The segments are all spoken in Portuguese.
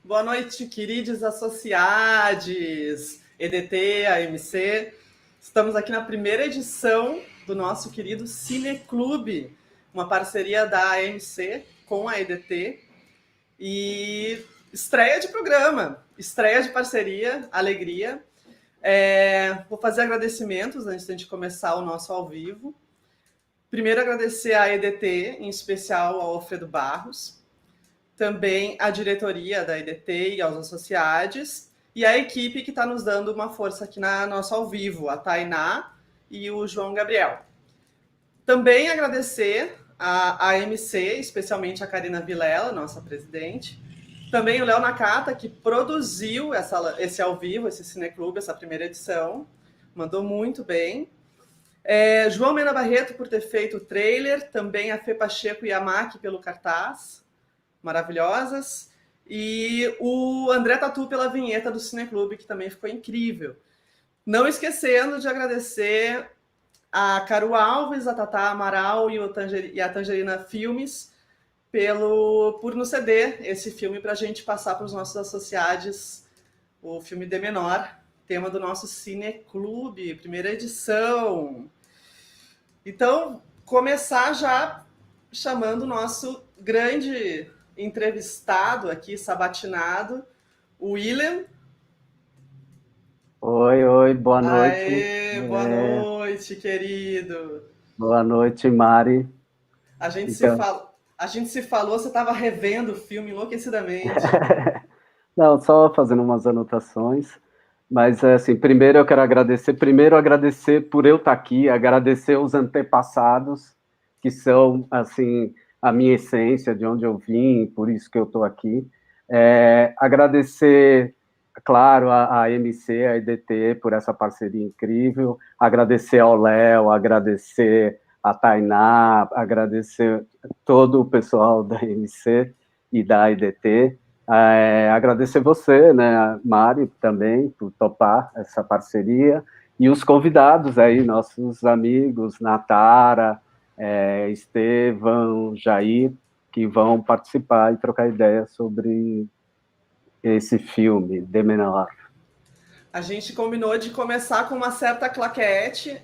Boa noite, queridos associados, EDT, AMC. Estamos aqui na primeira edição do nosso querido Cineclube, uma parceria da AMC com a EDT. E estreia de programa, estreia de parceria, alegria. Vou fazer agradecimentos antes de a gente começar o nosso ao vivo. Primeiro, agradecer à EDT, em especial ao Alfredo Barros, também a diretoria da EDT e aos associados, e a equipe que está nos dando uma força aqui na nosso ao vivo, a Tainá e o João Gabriel. Também agradecer a AMC, especialmente a Karina Vilela, nossa presidente, também o Léo Nakata, que produziu esse ao vivo, esse Cineclube, essa primeira edição, mandou muito bem. João Mena Barreto por ter feito o trailer, também a Fê Pacheco e a Mac pelo cartaz, maravilhosas, e o André Tatu pela vinheta do Cineclube, que também ficou incrível. Não esquecendo de agradecer a Caro Alves, a Tatá Amaral e a Tangerina Filmes por nos ceder esse filme para a gente passar para os nossos associados, o filme De Menor, tema do nosso Cineclube, primeira edição. Então, começar já chamando o nosso grande entrevistado aqui, sabatinado, o William. Oi, boa noite. Aê, boa noite, querido. Boa noite, Mari. A gente se falou, você estava revendo o filme enlouquecidamente. Não, só fazendo umas anotações, mas assim, primeiro eu quero agradecer por eu estar aqui, agradecer os antepassados, que são, assim, a minha essência, de onde eu vim, por isso que eu estou aqui. Agradecer, claro, a AMC, a EDT, por essa parceria incrível, agradecer ao Léo, agradecer a Tainá, agradecer todo o pessoal da AMC e da EDT, agradecer você, né, Mari, também, por topar essa parceria, e os convidados aí, nossos amigos, Natara, Estevão, Jair, que vão participar e trocar ideias sobre esse filme, De Menor. A gente combinou de começar com uma certa claquete,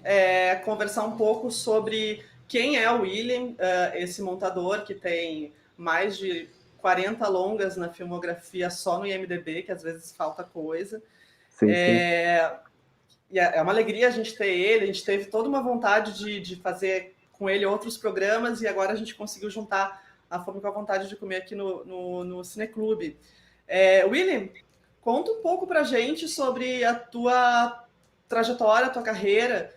conversar um pouco sobre quem é o William, esse montador que tem mais de 40 longas na filmografia só no IMDb, que às vezes falta coisa. Sim, sim. E é uma alegria a gente ter ele, a gente teve toda uma vontade de fazer com ele outros programas, e agora a gente conseguiu juntar a fome com a vontade de comer aqui no Cineclube. William, conta um pouco pra gente sobre a tua trajetória, a tua carreira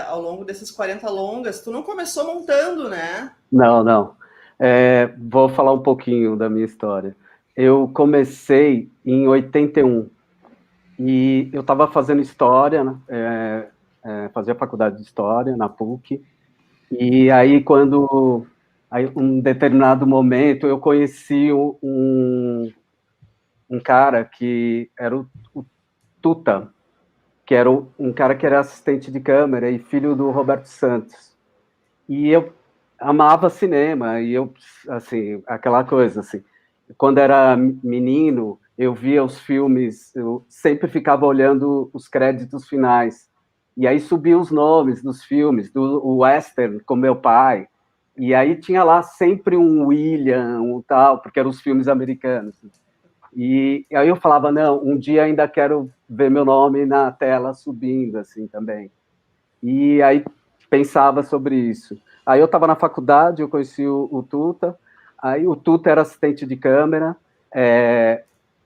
ao longo desses 40 longas. Tu não começou montando, né? Não. Vou falar um pouquinho da minha história. Eu comecei em 81 e eu estava fazendo história, né? Fazia faculdade de história na PUC, e aí um determinado momento eu conheci um cara que era o Tuta, que era um cara que era assistente de câmera e filho do Roberto Santos. E eu amava cinema, e eu, assim, aquela coisa, assim, quando era menino, eu via os filmes, eu sempre ficava olhando os créditos finais. E aí subiam os nomes dos filmes, do Western, com meu pai. E aí tinha lá sempre um William, um tal, porque eram os filmes americanos. E aí eu falava, não, um dia ainda quero ver meu nome na tela subindo, assim, também. E aí pensava sobre isso. Aí eu estava na faculdade, eu conheci o Tuta, aí o Tuta era assistente de câmera,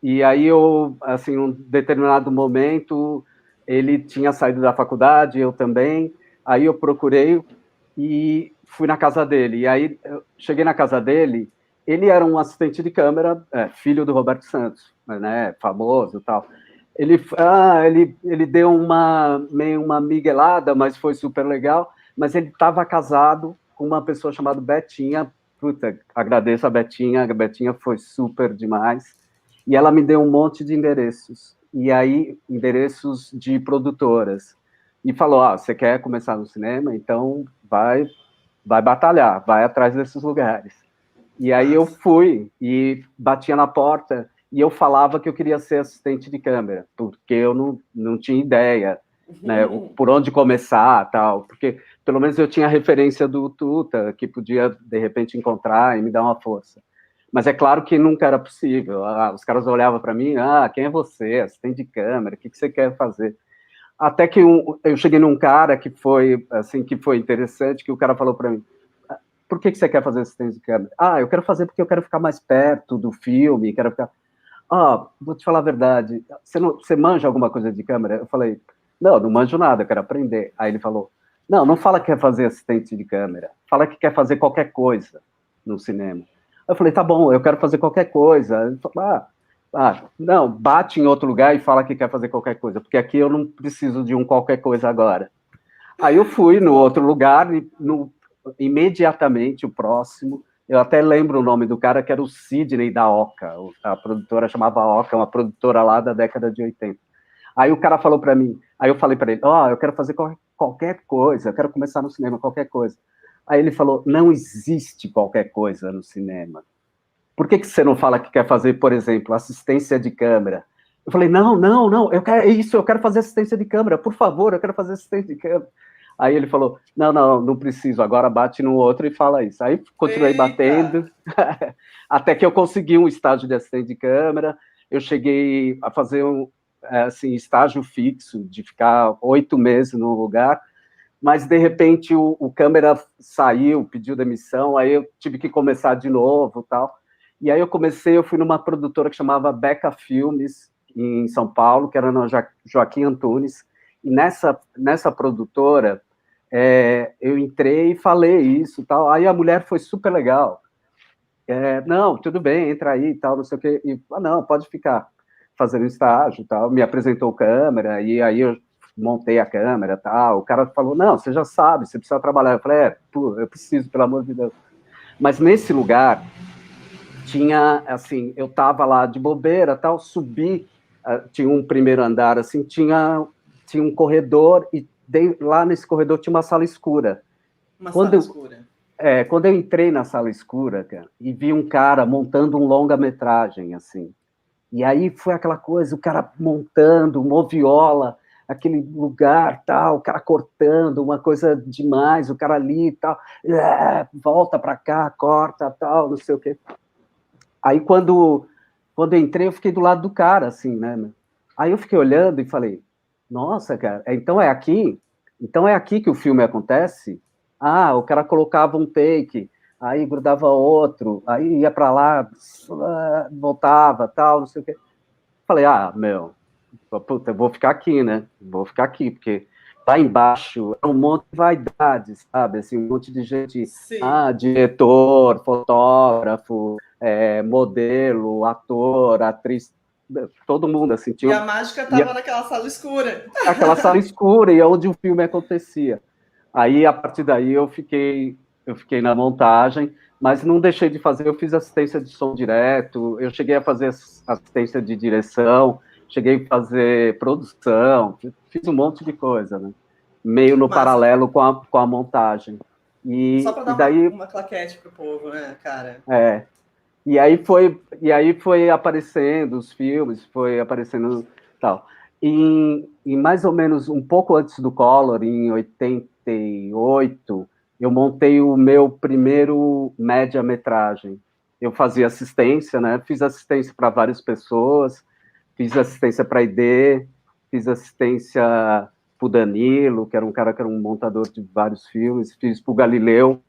e aí eu, assim, um determinado momento, ele tinha saído da faculdade, eu também, aí eu procurei e fui na casa dele. E aí eu cheguei na casa dele, ele era um assistente de câmera, filho do Roberto Santos, né, famoso e tal. Ele deu meio uma miguelada, mas foi super legal. Mas ele estava casado com uma pessoa chamada Betinha. Puta, agradeço a Betinha foi super demais. E ela me deu um monte de endereços. E aí, endereços de produtoras. E falou: você quer começar no cinema? Então vai batalhar, vai atrás desses lugares. E aí eu fui e batia na porta e eu falava que eu queria ser assistente de câmera, porque eu não tinha ideia, né, por onde começar, tal, porque pelo menos eu tinha a referência do Tuta, que podia, de repente, encontrar e me dar uma força. Mas é claro que nunca era possível. Os caras olhavam para mim, quem é você? Assistente de câmera, o que você quer fazer? Até que eu cheguei num cara que foi, assim, que foi interessante, que o cara falou para mim: por que você quer fazer assistência de câmera? Eu quero fazer porque eu quero ficar mais perto do filme, quero ficar... vou te falar a verdade, você manja alguma coisa de câmera? Eu falei, não manjo nada, eu quero aprender. Aí ele falou, não fala que quer fazer assistente de câmera, fala que quer fazer qualquer coisa no cinema. Eu falei, tá bom, eu quero fazer qualquer coisa. Ele falou, não, bate em outro lugar e fala que quer fazer qualquer coisa, porque aqui eu não preciso de um qualquer coisa agora. Aí eu fui no outro lugar, imediatamente o próximo, eu até lembro o nome do cara, que era o Sidney da Oca, a produtora chamava Oca, uma produtora lá da década de 80. Aí o cara falou para mim, aí eu falei para ele, eu quero fazer qualquer coisa, eu quero começar no cinema, qualquer coisa. Aí ele falou, não existe qualquer coisa no cinema. Por que você não fala que quer fazer, por exemplo, assistência de câmera? Eu falei, não, eu quero fazer assistência de câmera, por favor, eu quero fazer assistência de câmera. Aí ele falou, não preciso, agora bate no outro e fala isso. Aí continuei batendo, até que eu consegui um estágio de assistente de câmera, eu cheguei a fazer assim, estágio fixo, de ficar 8 meses no lugar, mas de repente o câmera saiu, pediu demissão, aí eu tive que começar de novo, tal. E aí eu fui numa produtora que chamava Beca Filmes, em São Paulo, que era na Joaquim Antunes, e nessa produtora, eu entrei e falei isso, tal. Aí a mulher foi super legal. Não, tudo bem, entra aí e tal, não sei o quê. E, não, pode ficar fazendo estágio e tal. Me apresentou câmera, e aí eu montei a câmera e tal. O cara falou, não, você já sabe, você precisa trabalhar. Eu falei, eu preciso, pelo amor de Deus. Mas nesse lugar, tinha, assim, eu tava lá de bobeira, tal, subi, tinha um primeiro andar, assim, tinha um corredor, e lá nesse corredor tinha uma sala escura. Sala escura. Quando eu entrei na sala escura, cara, e vi um cara montando um longa-metragem, assim, e aí foi aquela coisa, o cara montando, moviola, aquele lugar, tal, o cara cortando, uma coisa demais, o cara ali, tal, volta para cá, corta, tal, não sei o quê. Aí, quando eu entrei, eu fiquei do lado do cara, assim, né? Aí eu fiquei olhando e falei, nossa, cara, então é aqui? Então é aqui que o filme acontece? O cara colocava um take, aí grudava outro, aí ia para lá, voltava, tal, não sei o quê. Falei, puta, eu vou ficar aqui, né? Vou ficar aqui, porque lá embaixo é um monte de vaidade, sabe? Assim, um monte de gente, diretor, fotógrafo, modelo, ator, atriz, todo mundo, assim. Tinha... E a mágica estava naquela sala escura. Aquela sala escura, e onde o filme acontecia. Aí, a partir daí, eu fiquei na montagem, mas não deixei de fazer, eu fiz assistência de som direto, eu cheguei a fazer assistência de direção, cheguei a fazer produção, fiz um monte de coisa, né? Meio no paralelo com a montagem. Só para dar daí, uma claquete pro povo, né, cara? E aí foi aparecendo os filmes, foi aparecendo tal. Em mais ou menos um pouco antes do Collor, em 88, eu montei o meu primeiro média-metragem. Eu fazia assistência, né? Fiz assistência para várias pessoas, fiz assistência para a ID, fiz assistência para o Danilo, que era um cara que era um montador de vários filmes, fiz para o Galileu,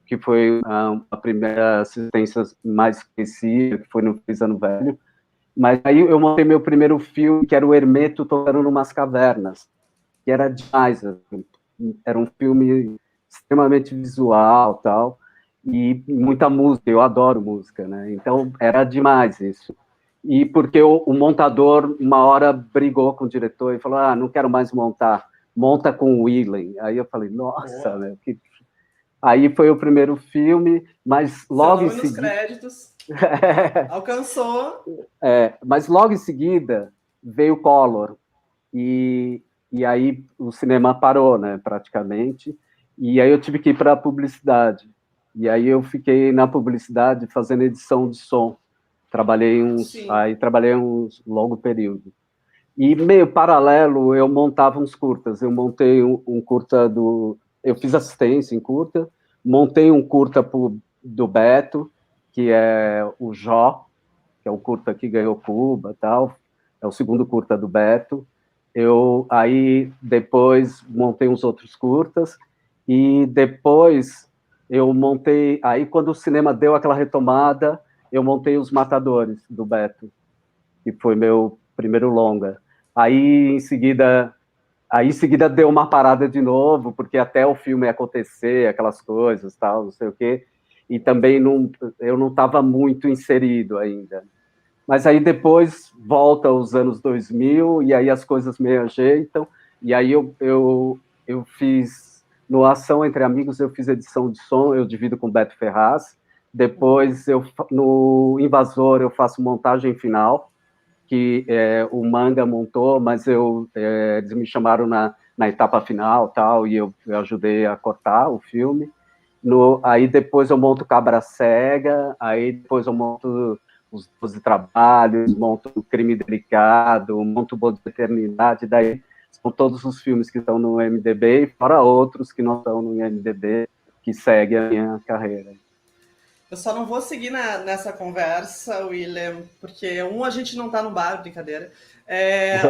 que foi a primeira assistência mais conhecida, que foi no Feliz Ano Velho. Mas aí eu montei meu primeiro filme, que era o Hermeto tocando numas cavernas, que era demais. Assim. Era um filme extremamente visual, tal, e muita música. Eu adoro música, né? Então era demais isso. E porque o montador, uma hora, brigou com o diretor e falou: não quero mais montar, monta com o Willem. Aí eu falei: nossa, Boa. né? Aí foi o primeiro filme, mas Seu logo em nome nos seguida. créditos. Alcançou. Mas logo em seguida veio o Collor. E aí o cinema parou, né, praticamente. E aí eu tive que ir para a publicidade. E aí eu fiquei na publicidade fazendo edição de som. Sim. Trabalhei uns longo período. E meio paralelo eu montava uns curtas. Eu montei um curta eu fiz assistência em curta, montei um curta do Beto, que é o Jó, que é o curta que ganhou Cuba, tal. É o segundo curta do Beto. Eu aí depois montei uns outros curtas e depois eu montei. Aí quando o cinema deu aquela retomada, eu montei Os Matadores do Beto, que foi meu primeiro longa. Aí em seguida deu uma parada de novo, porque até o filme acontecer, aquelas coisas, tal, não sei o quê. E também eu não estava muito inserido ainda. Mas aí depois volta os anos 2000 e aí as coisas meio ajeitam. E aí eu fiz, no Ação Entre Amigos, eu fiz edição de som, eu divido com o Beto Ferraz. Depois, no Invasor, eu faço montagem final, que o Manga montou, mas eles me chamaram na etapa final, tal, e eu ajudei a cortar o filme. Aí depois eu monto Cabra Cega, aí depois eu monto os 12 Trabalhos, monto o Crime Delicado, monto o Boa de Eternidade, daí são todos os filmes que estão no IMDb, fora outros que não estão no IMDb, que seguem a minha carreira. Eu só não vou seguir nessa conversa, William, porque a gente não tá no bar, brincadeira.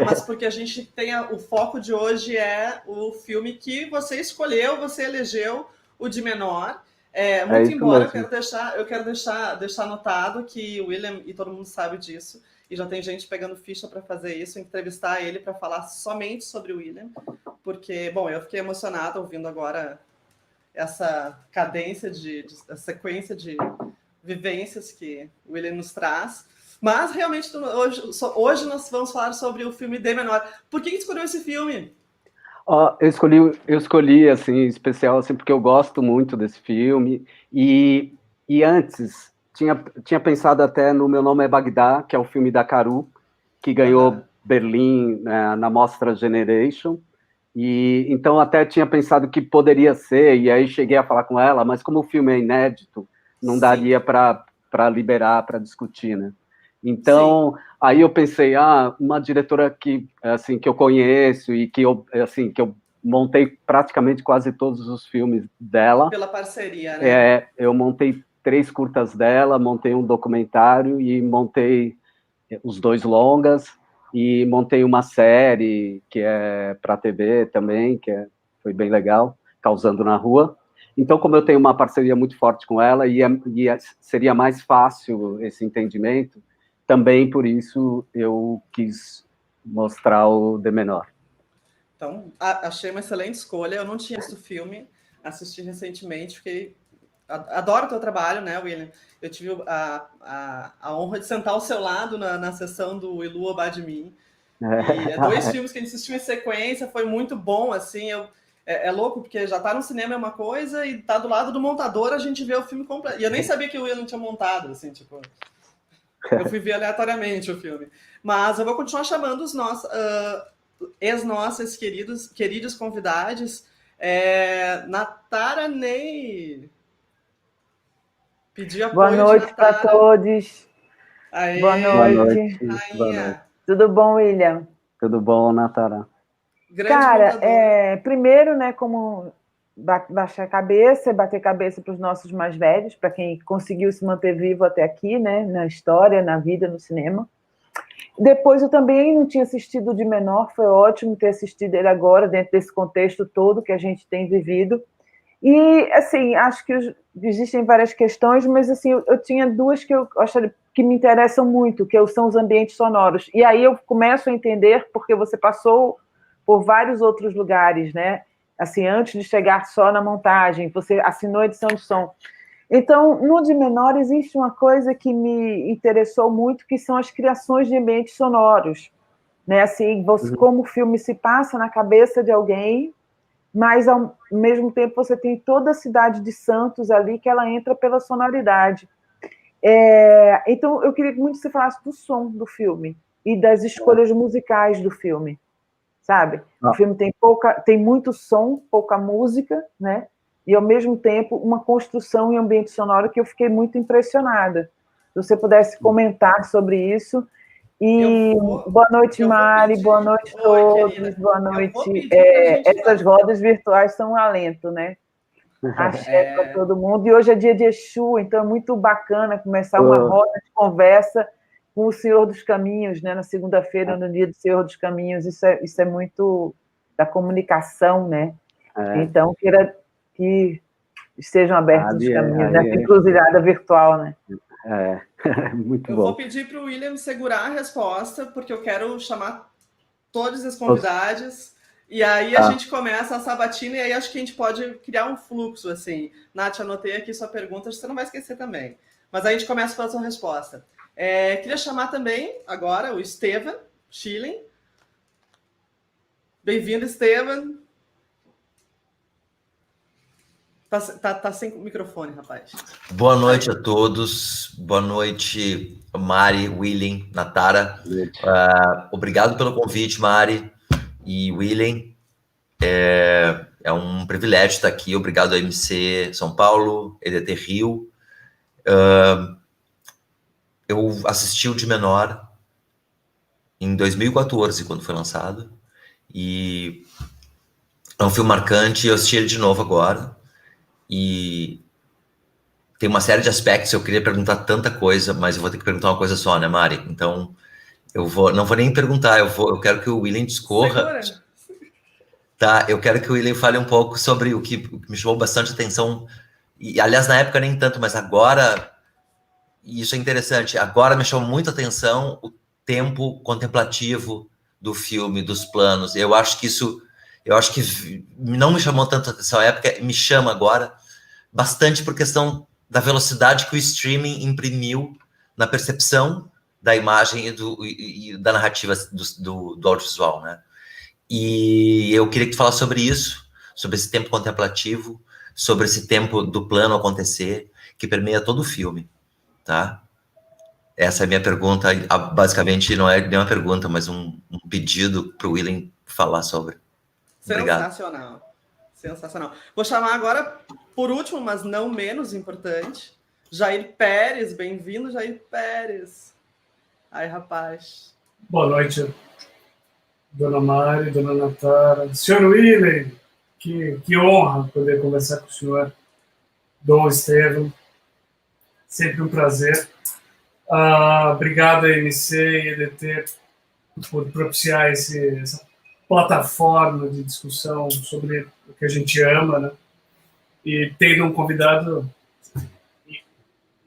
Mas porque a gente tem o foco de hoje é o filme que você escolheu, você elegeu, o de menor. É Muito isso embora mesmo. eu quero deixar anotado que o William, e todo mundo sabe disso, e já tem gente pegando ficha para fazer isso, entrevistar ele para falar somente sobre o William, porque, bom, eu fiquei emocionada ouvindo agora essa cadência a sequência de vivências que o William nos traz. Mas realmente hoje nós vamos falar sobre o filme D menor. Por que escolheu esse filme? Eu escolhi assim, especial, assim, porque eu gosto muito desse filme. E antes, tinha pensado até no Meu Nome é Bagdá, que é o filme da Caru, que Aham. ganhou Berlim, né, na Mostra Generation. E então até tinha pensado que poderia ser, e aí cheguei a falar com ela, mas como o filme é inédito, não Sim, daria para liberar, para discutir, né? sim. Então, aí eu pensei, uma diretora que assim que eu conheço e que eu montei praticamente quase todos os filmes dela. Pela parceria, né? Eu montei 3 curtas dela, montei um documentário e montei os 2 longas e montei uma série que é para a TV também, foi bem legal, Causando na Rua. Então, como eu tenho uma parceria muito forte com ela seria mais fácil esse entendimento, também por isso eu quis mostrar o De Menor. Então, achei uma excelente escolha. Eu não tinha visto o filme, assisti recentemente, adoro o teu trabalho, né, William? Eu tive a honra de sentar ao seu lado na sessão do Ilu Obadimi. E dois filmes que a gente assistiu em sequência, foi muito bom, assim. É louco, porque já tá no cinema é uma coisa e tá do lado do montador, a gente vê o filme completo. E eu nem sabia que o William tinha montado, assim, tipo. Eu fui ver aleatoriamente o filme. Mas eu vou continuar chamando os nossos ex-nossos queridos convidados. Natara Ney Pedir apoio Boa noite para todos. Aê, boa noite. Boa noite. Tudo bom, William? Tudo bom, Natara? Grande Cara, montador. primeiro, né, como baixar a cabeça, bater cabeça para os nossos mais velhos, para quem conseguiu se manter vivo até aqui, né, na história, na vida, no cinema. Depois eu também não tinha assistido de menor, foi ótimo ter assistido ele agora, dentro desse contexto todo que a gente tem vivido. E, assim, acho que existem várias questões, mas, assim, eu tinha duas que eu acho que me interessam muito, que são os ambientes sonoros. E aí eu começo a entender porque você passou por vários outros lugares, né? Assim, antes de chegar só na montagem, você assinou edição de som. Então, no de menor, existe uma coisa que me interessou muito, que são as criações de ambientes sonoros. Né? Assim, como o filme se passa na cabeça de alguém, mas, ao mesmo tempo, você tem toda a cidade de Santos ali, que ela entra pela sonoridade. Então, eu queria muito que você falasse do som do filme e das escolhas musicais do filme, sabe? O filme tem muito som, pouca música, né? E, ao mesmo tempo, uma construção em ambiente sonoro que eu fiquei muito impressionada. Se você pudesse comentar sobre isso. E boa noite, Mari, boa noite a todos, boa noite. Essas rodas virtuais são um alento, né? Axé para todo mundo. E hoje é dia de Exu, então é muito bacana começar uma roda de conversa com o Senhor dos Caminhos, né? Na segunda-feira, no dia do Senhor dos Caminhos. Isso é muito da comunicação, né? Então, queira que estejam abertos os caminhos nessa encruzilhada virtual, né? Muito bom. Eu vou pedir para o William segurar a resposta, porque eu quero chamar todos os convidados, e aí a gente começa a sabatina, e aí acho que a gente pode criar um fluxo, assim. Nath, anotei aqui sua pergunta, você não vai esquecer também. Mas aí a gente começa pela sua resposta. Queria chamar também, agora, o Estevam Schilling. Bem-vindo, Estevam. Tá sem microfone, rapaz. Boa noite a todos. Boa noite, Mari, William, Natara. Obrigado pelo convite, Mari e William. É um privilégio estar aqui. Obrigado a MC São Paulo, EDT Rio. Eu assisti o de menor em 2014, quando foi lançado. E é um filme marcante. Eu assisti ele de novo agora. E tem uma série de aspectos, eu queria perguntar tanta coisa, mas eu vou ter que perguntar uma coisa só, né, Mari? Então, não vou nem perguntar, eu quero que o William discorra. Segura. Tá, eu quero que o William fale um pouco sobre o que me chamou bastante atenção, e aliás, na época nem tanto, mas agora, e isso é interessante, agora me chamou muito atenção o tempo contemplativo do filme, dos planos. Eu acho que não me chamou tanto atenção na época, me chama agora bastante por questão da velocidade que o streaming imprimiu na percepção da imagem e da narrativa do audiovisual, né? E eu queria que tu falasse sobre isso, sobre esse tempo contemplativo, sobre esse tempo do plano acontecer, que permeia todo o filme, tá? Essa é a minha pergunta, basicamente não é nem uma pergunta, mas um pedido para o William falar sobre. Obrigado. Sensacional. Vou chamar agora, por último, mas não menos importante, Jair Pérez. Bem-vindo, Jair Pérez. Aí, rapaz. Boa noite, dona Mari, dona Natara. Senhor William, que honra poder conversar com o senhor. Dom Estevam, sempre um prazer. Obrigado a MC e EDT por propiciar essa plataforma de discussão sobre o que a gente ama, né? E tendo um convidado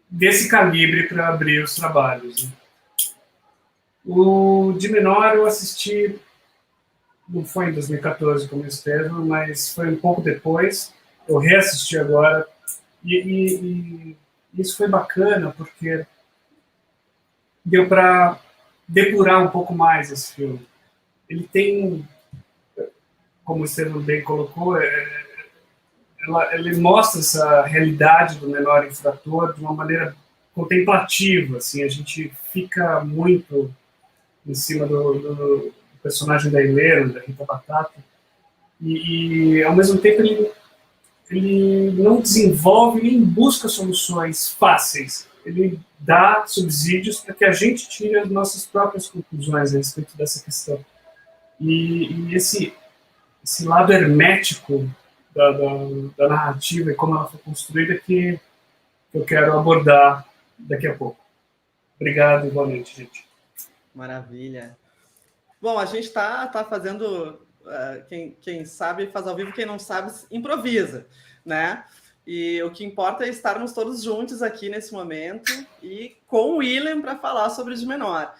desse calibre para abrir os trabalhos, né? O de menor eu assisti, não foi em 2014 como o Estevam, mas foi um pouco depois. Eu reassisti agora e isso foi bacana porque deu para depurar um pouco mais esse filme. Ele tem, como o Estevam bem colocou, ele mostra essa realidade do menor infrator de uma maneira contemplativa, assim, a gente fica muito em cima do personagem da Helena, da Rita Batata, e ao mesmo tempo ele não desenvolve nem busca soluções fáceis. Ele dá subsídios para que a gente tire as nossas próprias conclusões a respeito dessa questão. E esse lado hermético da narrativa e como ela foi construída que eu quero abordar daqui a pouco. Obrigado e boa noite, gente. Maravilha. Bom, a gente tá fazendo... quem sabe faz ao vivo, quem não sabe improvisa, né? E o que importa é estarmos todos juntos aqui nesse momento e com o William para falar sobre o de menor.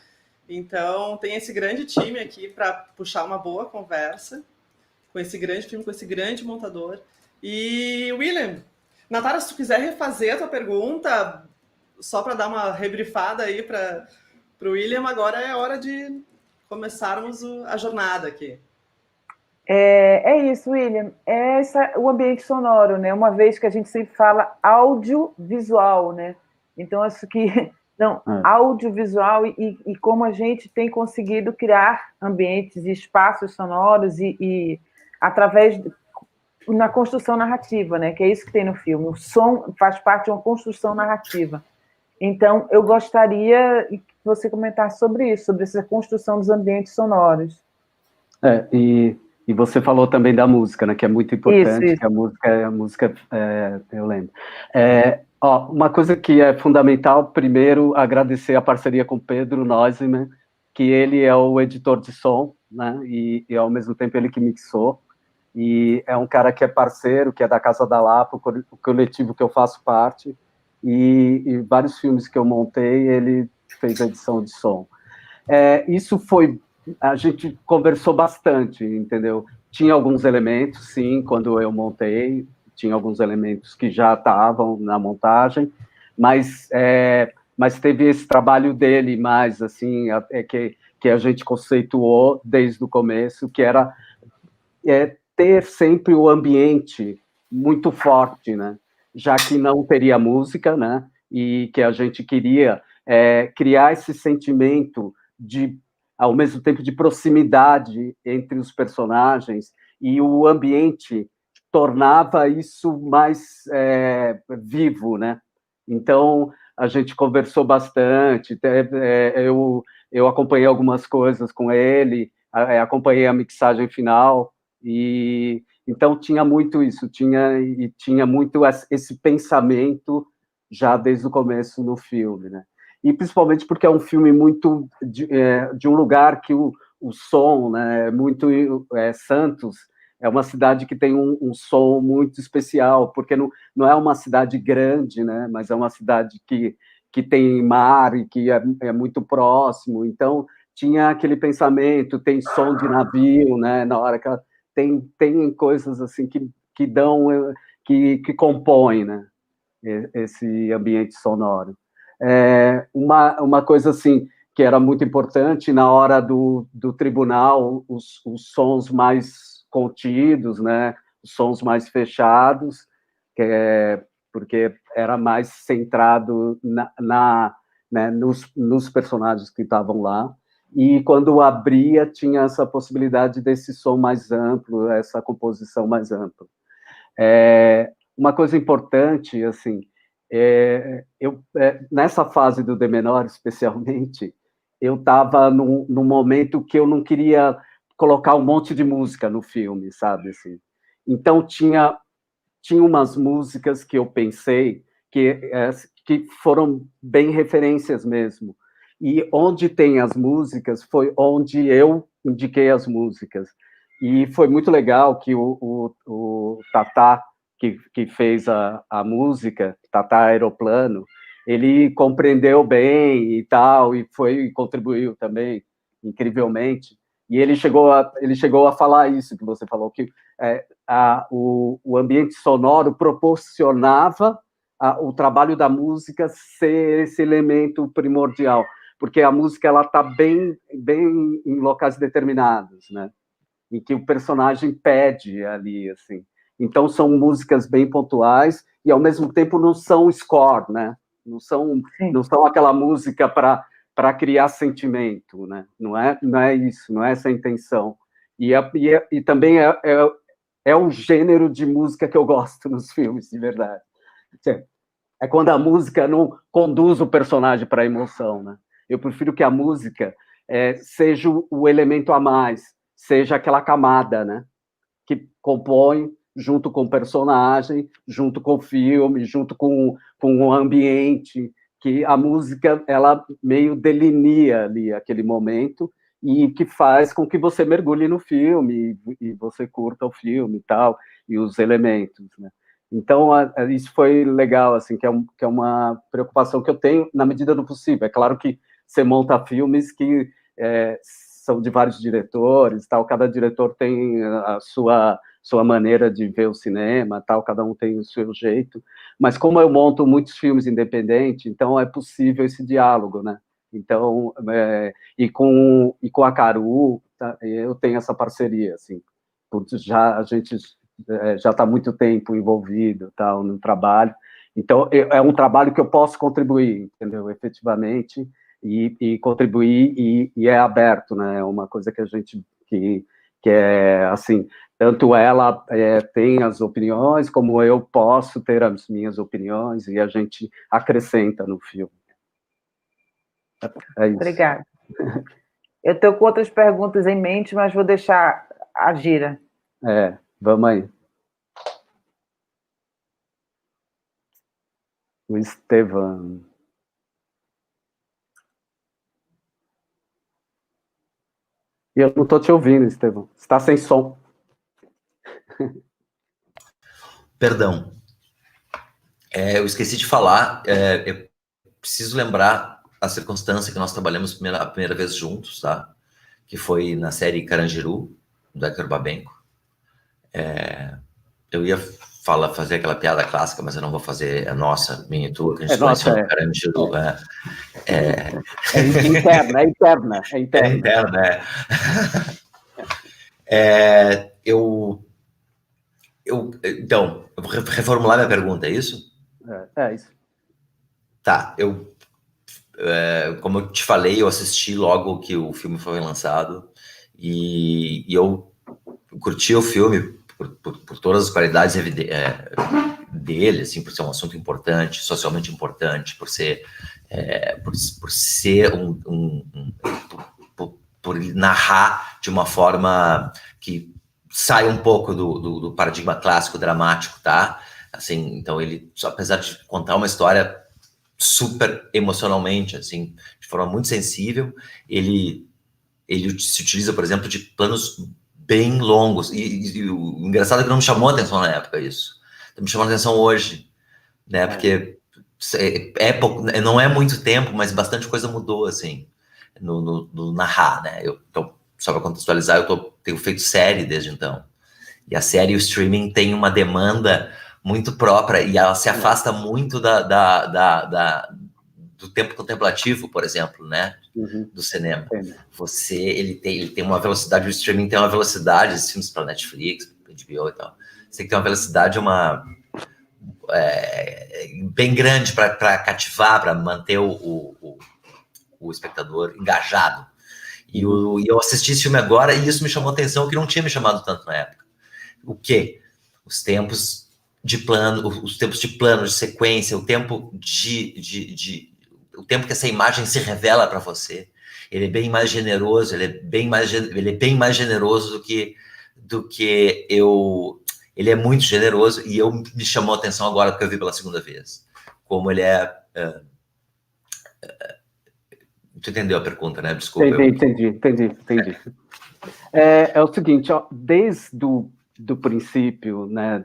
Então, tem esse grande time aqui para puxar uma boa conversa com esse grande filme, com esse grande montador. E, William, Natália, se tu quiser refazer a tua pergunta, só para dar uma rebrifada aí para o William, agora é hora de começarmos a jornada aqui. É isso, William. O ambiente sonoro, né? Uma vez que a gente sempre fala audiovisual, né? Então, acho que... Não, audiovisual e como a gente tem conseguido criar ambientes e espaços sonoros e através na construção narrativa, né? Que é isso que tem no filme. O som faz parte de uma construção narrativa. Então, eu gostaria que você comentasse sobre isso, sobre essa construção dos ambientes sonoros. E você falou também da música, né? Que é muito importante, isso. que a música eu lembro. Uma coisa que é fundamental, primeiro, agradecer a parceria com Pedro Neusimann, que ele é o editor de som, né? E ao mesmo tempo ele que mixou. E é um cara que é parceiro, que é da Casa da Lapa, o coletivo que eu faço parte, e vários filmes que eu montei, ele fez a edição de som. Isso foi... A gente conversou bastante, entendeu? Tinha alguns elementos, sim, quando eu montei, tinha alguns elementos que já estavam na montagem, mas teve esse trabalho dele mais, assim, que a gente conceituou desde o começo, que era ter sempre o ambiente muito forte, né? Já que não teria música, né? E que a gente queria criar esse sentimento ao mesmo tempo de proximidade entre os personagens, e o ambiente tornava isso mais vivo, né? Então, a gente conversou bastante, eu acompanhei algumas coisas com ele, acompanhei a mixagem final, e então tinha muito isso, tinha muito esse pensamento já desde o começo no filme, né? E principalmente porque é um filme muito de um lugar que o som, né, muito Santos é uma cidade que tem um som muito especial, porque não é uma cidade grande, né, mas é uma cidade que tem mar e que é muito próximo, então tinha aquele pensamento, tem som de navio, né, na hora que tem coisas assim que dão, que compõem, né, esse ambiente sonoro. Uma coisa assim que era muito importante na hora do tribunal, os sons mais contidos, né, os sons mais fechados, porque era mais centrado né, nos personagens que estavam lá, e quando abria tinha essa possibilidade desse som mais amplo, essa composição mais ampla. Uma coisa importante, assim, nessa fase do De Menor, especialmente, eu estava num momento que eu não queria colocar um monte de música no filme, sabe? Assim. Então, tinha umas músicas que eu pensei que foram bem referências mesmo. E onde tem as músicas foi onde eu indiquei as músicas. E foi muito legal que o Tatá, que fez a música, Tatá Aeroplano, ele compreendeu bem e tal, e contribuiu também, incrivelmente, e ele chegou a falar isso que você falou, que o ambiente sonoro proporcionava o trabalho da música ser esse elemento primordial, porque a música ela está bem em locais determinados, né? Em que o personagem pede ali, assim. Então, são músicas bem pontuais e, ao mesmo tempo, não são score, né? Não são aquela música para criar sentimento, né? Não é isso, não é essa a intenção. E também é o gênero de música que eu gosto nos filmes, de verdade. É quando a música não conduz o personagem para a emoção, né? Eu prefiro que a música seja o elemento a mais, seja aquela camada, né? Que compõe junto com o personagem, junto com o filme, junto com o ambiente, que a música, ela meio delinea ali aquele momento e que faz com que você mergulhe no filme e você curta o filme e tal, e os elementos, né? Então, isso foi legal, assim, que é uma preocupação que eu tenho na medida do possível. É claro que você monta filmes que são de vários diretores, tal, cada diretor tem a sua maneira de ver o cinema, tal, cada um tem o seu jeito, mas como eu monto muitos filmes independentes, então é possível esse diálogo, né? Então, e com a Caru, tá, eu tenho essa parceria, assim, a gente já está muito tempo envolvido, tal, no trabalho, então é um trabalho que eu posso contribuir, entendeu? Efetivamente, e contribuir, e é aberto, né? É uma coisa que a gente, que é, assim, tanto ela tem as opiniões, como eu posso ter as minhas opiniões, e a gente acrescenta no filme. É isso. Obrigada. Eu estou com outras perguntas em mente, mas vou deixar a Gira. Vamos aí. O Estevam. E eu não estou te ouvindo, Estevam. Você está sem som. Perdão. Eu esqueci de falar. Eu preciso lembrar a circunstância que nós trabalhamos a primeira vez juntos, tá? Que foi na série Carandiru, do Héctor Babenco. Eu ia fazer aquela piada clássica, mas eu não vou fazer. É nossa, minha e tua, que a gente conheceu no Carandiru. Interna. Então, eu vou reformular minha pergunta, é isso? É isso. Tá, como eu te falei, eu assisti logo que o filme foi lançado e eu curti o filme por todas as qualidades dele, assim, por ser um assunto importante, socialmente importante, por ser por narrar de uma forma que sai um pouco do paradigma clássico dramático, tá? Assim, então ele, apesar de contar uma história super emocionalmente, assim, de forma muito sensível, ele se utiliza, por exemplo, de planos bem longos, e o engraçado é que não me chamou a atenção na época isso, tá me chamando a atenção hoje, né, porque não é muito tempo, mas bastante coisa mudou, assim, no narrar, né, então, só para contextualizar, tenho feito série desde então, e a série e o streaming tem uma demanda muito própria, e ela se afasta muito do tempo contemplativo, por exemplo, né, do cinema. Ele tem uma velocidade, o streaming tem uma velocidade, esses filmes para Netflix, HBO e tal, você tem que ter uma velocidade bem grande para cativar, para manter o espectador engajado. E eu assisti esse filme agora e isso me chamou a atenção, que não tinha me chamado tanto na época. O quê? Os tempos de plano, de sequência, o tempo o tempo que essa imagem se revela para você. Ele é bem mais generoso, ele é bem mais generoso do que eu. Ele é muito generoso e me chamou a atenção agora porque eu vi pela segunda vez. Como ele é. Tu entendeu a pergunta, né? Desculpa. Entendi. É o seguinte, ó, desde do princípio, né,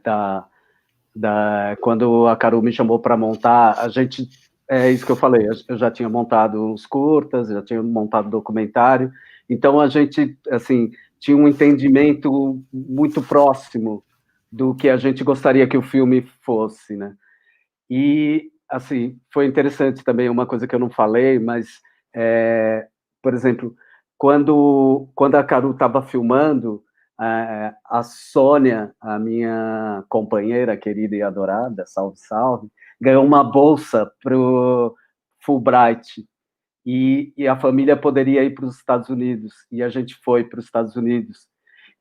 quando a Caru me chamou para montar, a gente, é isso que eu falei, eu já tinha montado uns curtas, já tinha montado documentário, então a gente, assim, tinha um entendimento muito próximo do que a gente gostaria que o filme fosse, né? E, assim, foi interessante também, uma coisa que eu não falei, mas, por exemplo, quando a Caru estava filmando, a Sônia, a minha companheira querida e adorada, salve, ganhou uma bolsa para o Fulbright, e a família poderia ir para os Estados Unidos, e a gente foi para os Estados Unidos.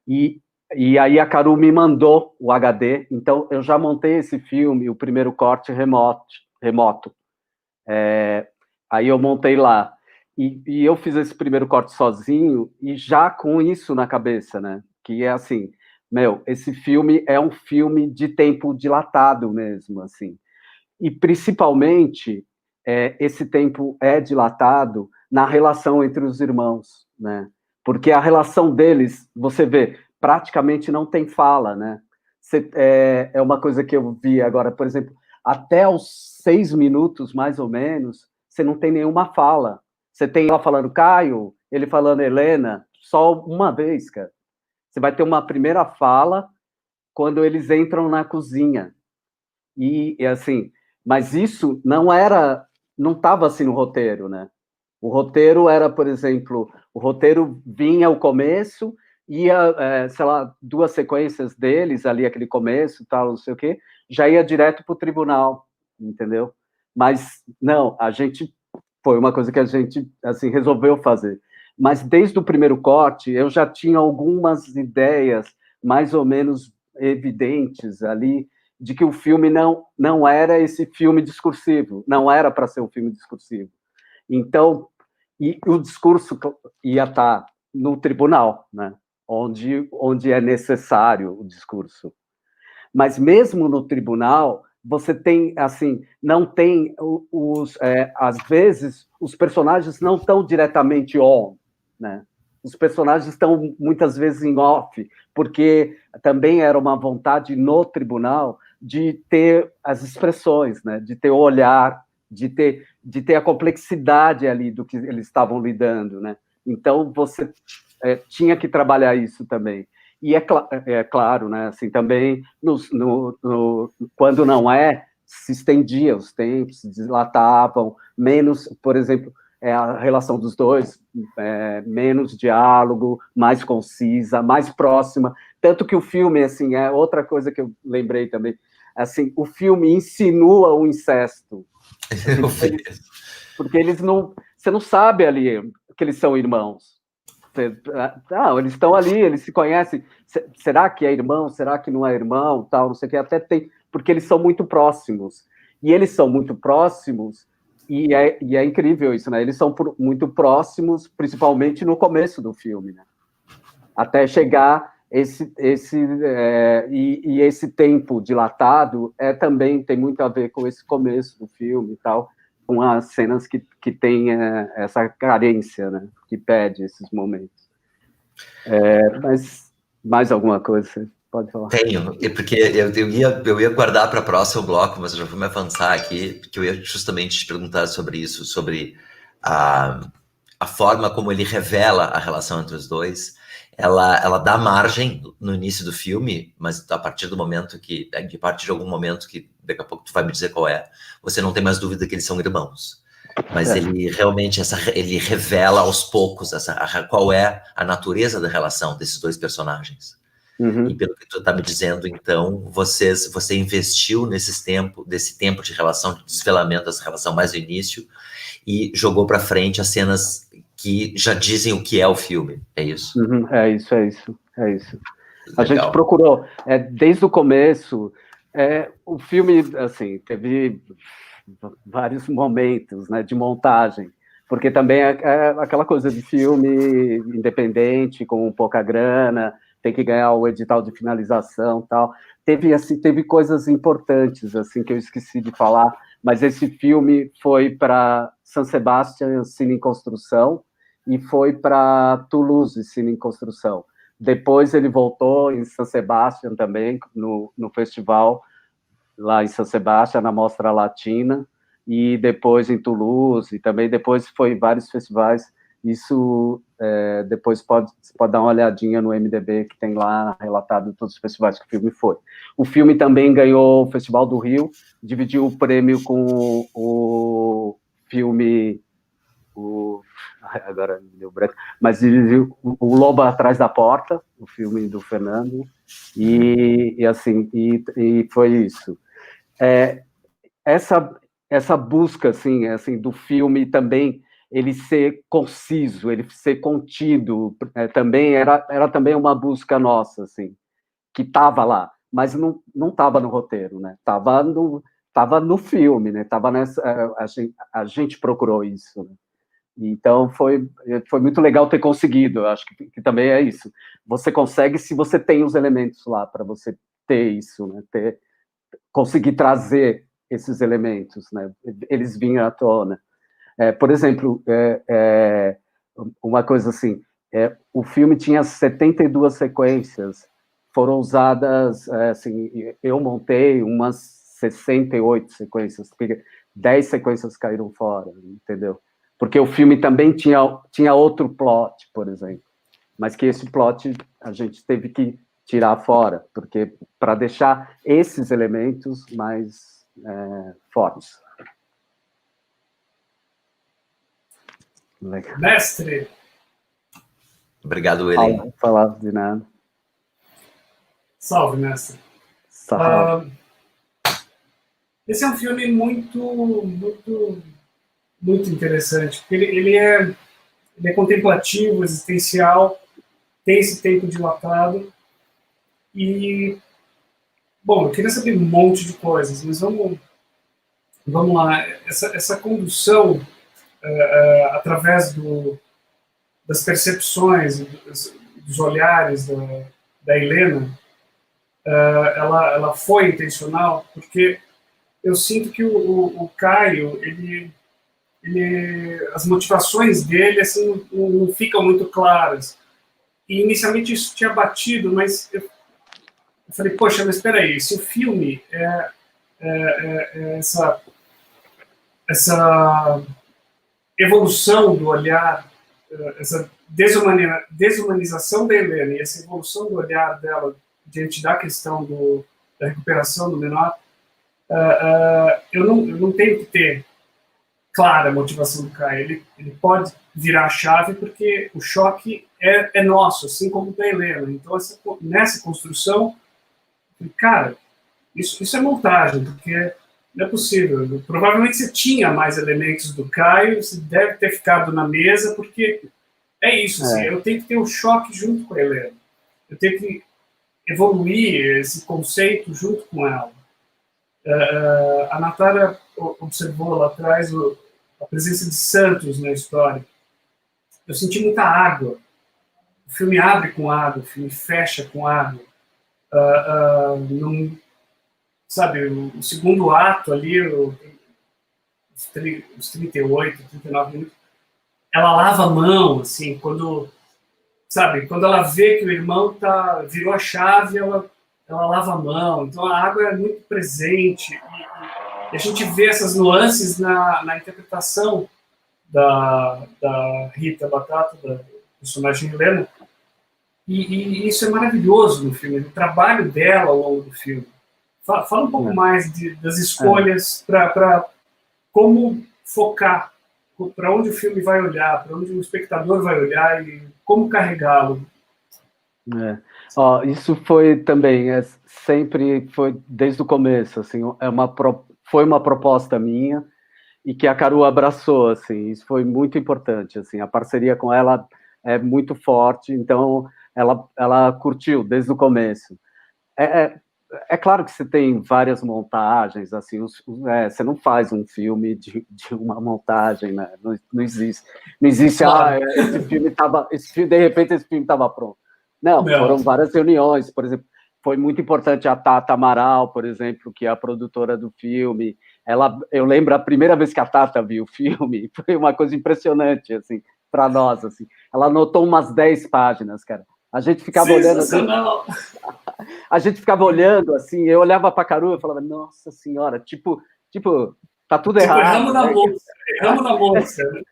E E aí a Caru me mandou o HD, então eu já montei esse filme, o primeiro corte remoto. Aí eu montei lá. E eu fiz esse primeiro corte sozinho, e já com isso na cabeça, né? Que é assim, esse filme é um filme de tempo dilatado mesmo, assim. E principalmente, esse tempo é dilatado na relação entre os irmãos, né? Porque a relação deles, você vê, praticamente não tem fala, né? É uma coisa que eu vi agora, por exemplo, até os 6 minutos, mais ou menos, você não tem nenhuma fala. Você tem ela falando Caio, ele falando Helena, só uma vez, cara. Você vai ter uma primeira fala quando eles entram na cozinha. E assim, mas isso não estava assim no roteiro, né? O roteiro era, por exemplo, o roteiro vinha ao começo, ia, sei lá, 2 sequências deles, ali aquele começo, tal, não sei o quê, já ia direto para o tribunal, entendeu? Mas, não, foi uma coisa que a gente, assim, resolveu fazer. Mas desde o primeiro corte, eu já tinha algumas ideias mais ou menos evidentes ali, de que o filme não era esse filme discursivo, não era para ser um filme discursivo. Então, e o discurso ia estar no tribunal, né? Onde é necessário o discurso. Mas mesmo no tribunal, você tem, assim, não tem às vezes, os personagens não estão diretamente on, né? Os personagens estão muitas vezes em off, porque também era uma vontade no tribunal de ter as expressões, né? De ter o olhar, de ter a complexidade ali do que eles estavam lidando, né? Então, você tinha que trabalhar isso também. E é claro, né? Assim, também, quando não se estendia os tempos, se dilatavam, menos, por exemplo, a relação dos dois, menos diálogo, mais concisa, mais próxima. Tanto que o filme, assim, é outra coisa que eu lembrei também, assim, o filme insinua o incesto. Porque eles não... Você não sabe ali que eles são irmãos. Eles estão ali, eles se conhecem. Será que é irmão? Será que não é irmão? Tal, não sei o que. Até tem, porque eles são muito próximos. E eles são muito próximos, e é incrível isso, né? Eles são muito próximos, principalmente no começo do filme, né? Até chegar e esse tempo dilatado também tem muito a ver com esse começo do filme e tal, com as cenas que tem essa carência, né? Que pede esses momentos. Mas mais alguma coisa você pode falar? Tenho, porque eu ia guardar para o próximo bloco, mas eu já vou me avançar aqui, porque eu ia justamente te perguntar sobre isso, sobre a forma como ele revela a relação entre os dois. Ela dá margem no início do filme, mas a partir do momento a partir de algum momento que daqui a pouco tu vai me dizer qual é, você não tem mais dúvida que eles são irmãos. Mas ele realmente, ele revela aos poucos qual é a natureza da relação desses dois personagens. Uhum. E pelo que tu tá me dizendo, então, você investiu desse tempo de relação, de desvelamento dessa relação mais no início, e jogou para frente as cenas que já dizem o que é o filme, é isso? Uhum, é isso. A gente procurou, desde o começo, o filme, assim, teve vários momentos, né, de montagem, porque também é aquela coisa de filme independente, com pouca grana, tem que ganhar o edital de finalização e tal. Teve coisas importantes, assim, que eu esqueci de falar, mas esse filme foi para San Sebastián, Cine em Construção, e foi para Toulouse, Cine em Construção. Depois ele voltou em San Sebastián também, no festival, lá em San Sebastián, na Mostra Latina, e depois em Toulouse, e também depois foi em vários festivais. Isso, depois pode dar uma olhadinha no MDB, que tem lá relatado todos os festivais que o filme foi. O filme também ganhou o Festival do Rio, dividiu o prêmio com o filme... agora me deu branco, mas o Lobo Atrás da Porta, o filme do Fernando, e assim, e foi isso. Essa busca, assim, do filme também, ele ser conciso, ele ser contido, também era também uma busca nossa, assim, que estava lá, mas não estava no roteiro, né? Estava no filme, né? Tava nessa, a gente procurou isso, né? Então foi muito legal ter conseguido. Eu acho que também é isso. Você consegue se você tem os elementos lá para você ter isso, né? Conseguir trazer esses elementos, né? Eles vinham à tona. Por exemplo, uma coisa assim, o filme tinha 72 sequências, foram usadas, assim, eu montei umas 68 sequências, porque 10 sequências caíram fora, entendeu? Porque o filme também tinha outro plot, por exemplo, mas que esse plot a gente teve que tirar fora, porque para deixar esses elementos mais fortes. Legal. Mestre. Obrigado, William. Falar de nada. Salve, mestre. Esse é um filme muito interessante, porque ele é contemplativo, existencial, tem esse tempo dilatado e, bom, eu queria saber um monte de coisas, mas vamos lá. Essa condução através das percepções, dos olhares da Helena, ela foi intencional, porque eu sinto que o Caio, as motivações dele assim, não ficam muito claras. E inicialmente isso tinha batido, mas eu falei, poxa, mas espera aí, se o filme é essa evolução do olhar, essa desumanização da Helena e essa evolução do olhar dela diante da questão da recuperação do menor, eu não tenho que ter clara a motivação do Caio. Ele pode virar a chave porque o choque é nosso, assim como o da Helena. Então, nessa construção, cara, isso é montagem, porque não é possível. Provavelmente você tinha mais elementos do Caio, você deve ter ficado na mesa, porque é isso, assim, eu tenho que ter um choque junto com a Helena. Eu tenho que evoluir esse conceito junto com ela. A Natália observou lá atrás a presença de santos na história. Eu senti muita água. O filme abre com água, o filme fecha com água. Sabe, o segundo ato ali, os 38, 39 minutos, ela lava a mão, assim, quando ela vê que o irmão virou a chave, ela lava a mão. Então a água é muito presente. E a gente vê essas nuances na interpretação da Rita Batata, da personagem Helena. E isso é maravilhoso no filme, o trabalho dela ao longo do filme. Fala um pouco mais das escolhas para como focar, para onde o filme vai olhar, para onde o espectador vai olhar e como carregá-lo. Isso foi também, sempre foi desde o começo, assim, foi uma proposta minha e que a Caru abraçou, assim, isso foi muito importante, assim, a parceria com ela é muito forte, então ela curtiu desde o começo. É claro que você tem várias montagens, assim, você não faz um filme de uma montagem, né? Não existe. Não existe, claro. De repente esse filme estava pronto. Não, foram várias reuniões, por exemplo, foi muito importante a Tata Amaral, por exemplo, que é a produtora do filme. Eu lembro a primeira vez que a Tata viu o filme, foi uma coisa impressionante, assim, para nós, assim. Ela anotou umas 10 páginas, cara. A gente ficava olhando assim, a gente ficava olhando assim, eu olhava para a Caru e falava, nossa senhora, tipo, tá tudo errado. Erramos na música.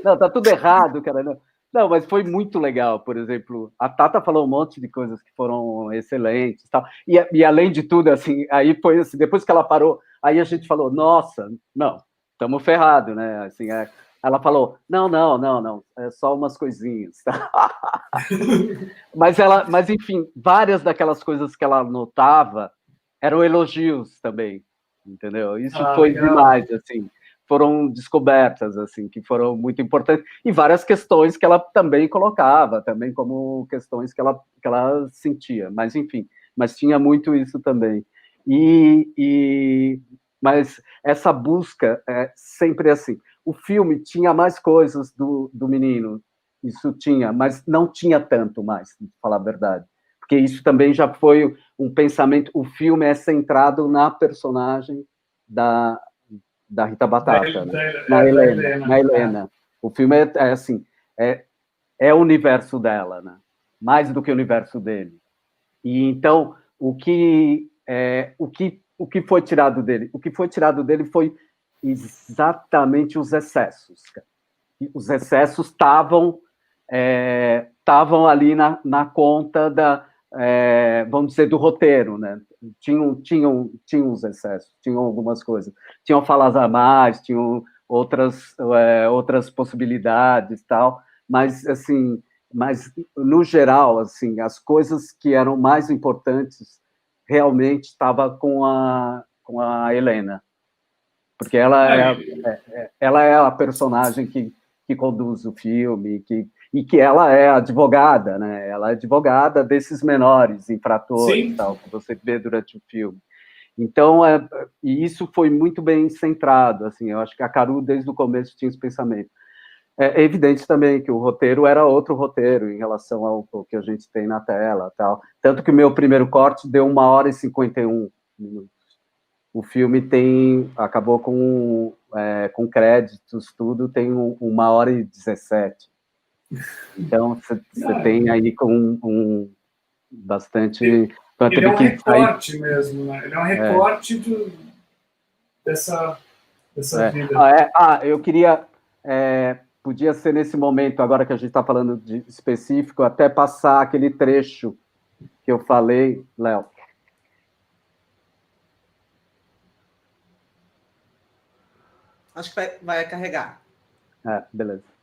Não, tá tudo errado, cara. Não, mas foi muito legal, por exemplo, a Tata falou um monte de coisas que foram excelentes, tal. E além de tudo, assim, aí foi assim, depois que ela parou, aí a gente falou, nossa, não, estamos ferrados, né? Assim, ela falou, não, é só umas coisinhas. Mas, enfim, várias daquelas coisas que ela notava eram elogios também, entendeu? Isso foi legal. Demais, assim. Foram descobertas, assim, que foram muito importantes, e várias questões que ela também colocava, também como questões que ela sentia. Mas, enfim, mas tinha muito isso também. Mas essa busca é sempre assim. O filme tinha mais coisas do menino, isso tinha, mas não tinha tanto mais, para falar a verdade. Porque isso também já foi um pensamento. O filme é centrado na personagem da Rita Batata, na Helena. O filme é assim, é o universo dela, né? Mais do que o universo dele. E então o que foi tirado dele? O que foi tirado dele foi exatamente os excessos. Os excessos estavam ali na conta vamos dizer, do roteiro, né? Tinham os excessos, tinham algumas coisas, tinham falas a mais, tinham outras possibilidades, tal, mas assim, no geral, assim, as coisas que eram mais importantes realmente estava com a Helena, porque ela é a personagem que conduz o filme, e que ela é advogada, né? Ela é advogada desses menores infratores, tal, que você vê durante o filme. Então, e isso foi muito bem centrado, assim, eu acho que a Caru, desde o começo, tinha esse pensamento. É evidente também que o roteiro era outro roteiro em relação ao que a gente tem na tela, tal. Tanto que o meu primeiro corte deu 1h e 51 minutos. O filme acabou com créditos, tudo, tem 1h e 17. Então, você tem aí com bastante... Ele é um recorte mesmo, né? Ele é um recorte dessa vida. Eu queria... podia ser nesse momento, agora que a gente está falando de específico, até passar aquele trecho que eu falei, Léo. Acho que vai carregar. Beleza.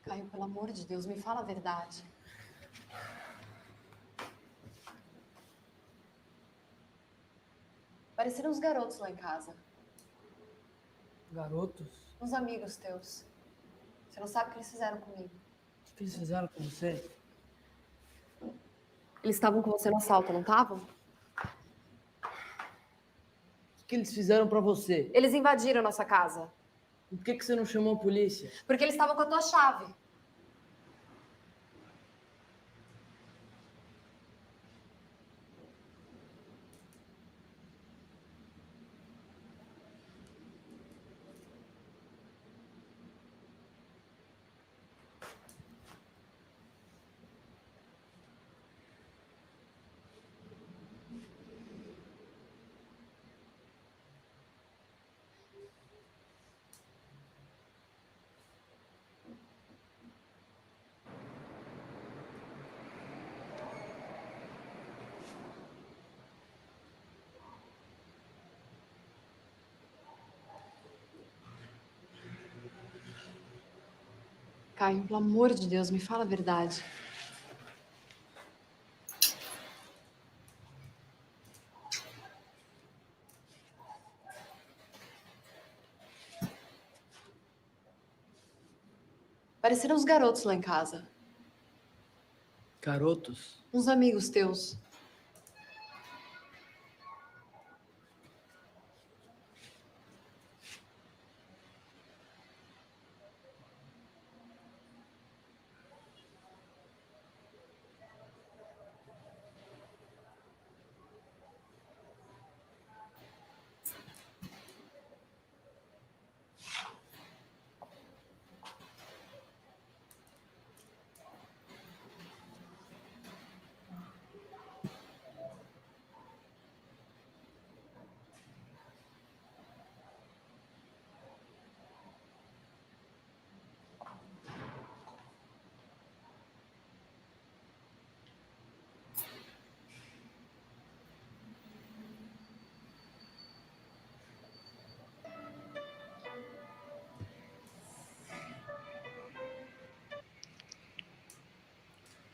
Caio, pelo amor de Deus, me fala a verdade. Pareceram uns garotos lá em casa. Garotos? Uns amigos teus. Você não sabe o que eles fizeram comigo. O que eles fizeram com você? Eles estavam com você no assalto, não estavam? O que eles fizeram pra você? Eles invadiram nossa casa. E por que você não chamou a polícia? Porque eles estavam com a tua chave. Caio, pelo amor de Deus, me fala a verdade. Pareceram uns garotos lá em casa. Garotos? Uns amigos teus.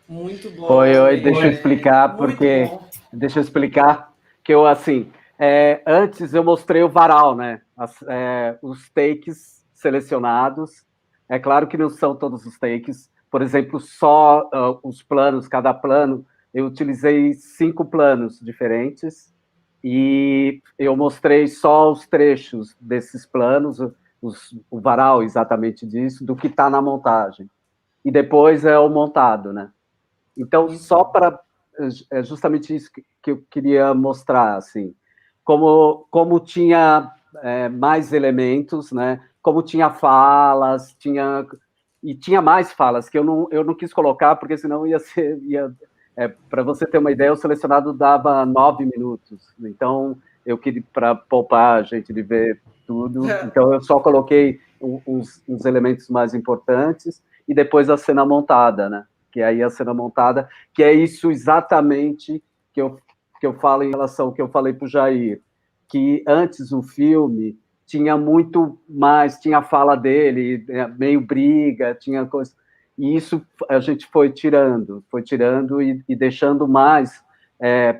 Muito bom. Oi, deixa eu explicar, Muito porque... bom. Deixa eu explicar que eu, assim, antes eu mostrei o varal, né? Os takes selecionados. É claro que não são todos os takes. Por exemplo, só os planos, cada plano, eu utilizei 5 planos diferentes e eu mostrei só os trechos desses planos, o varal exatamente disso, do que está na montagem. E depois é o montado, né? Então, só para... É justamente isso que eu queria mostrar, assim. Como tinha mais elementos, né? Como tinha falas, e tinha mais falas, que eu não quis colocar, porque senão ia ser... para você ter uma ideia, o selecionado dava 9 minutos. Então, eu queria, para poupar a gente de ver tudo, então eu só coloquei uns elementos mais importantes, e depois a cena montada, né? Que aí a cena montada, que é isso exatamente que eu falo em relação ao que eu falei para o Jair, que antes o filme tinha muito mais, tinha a fala dele, meio briga, tinha coisa, e isso a gente foi tirando e deixando mais,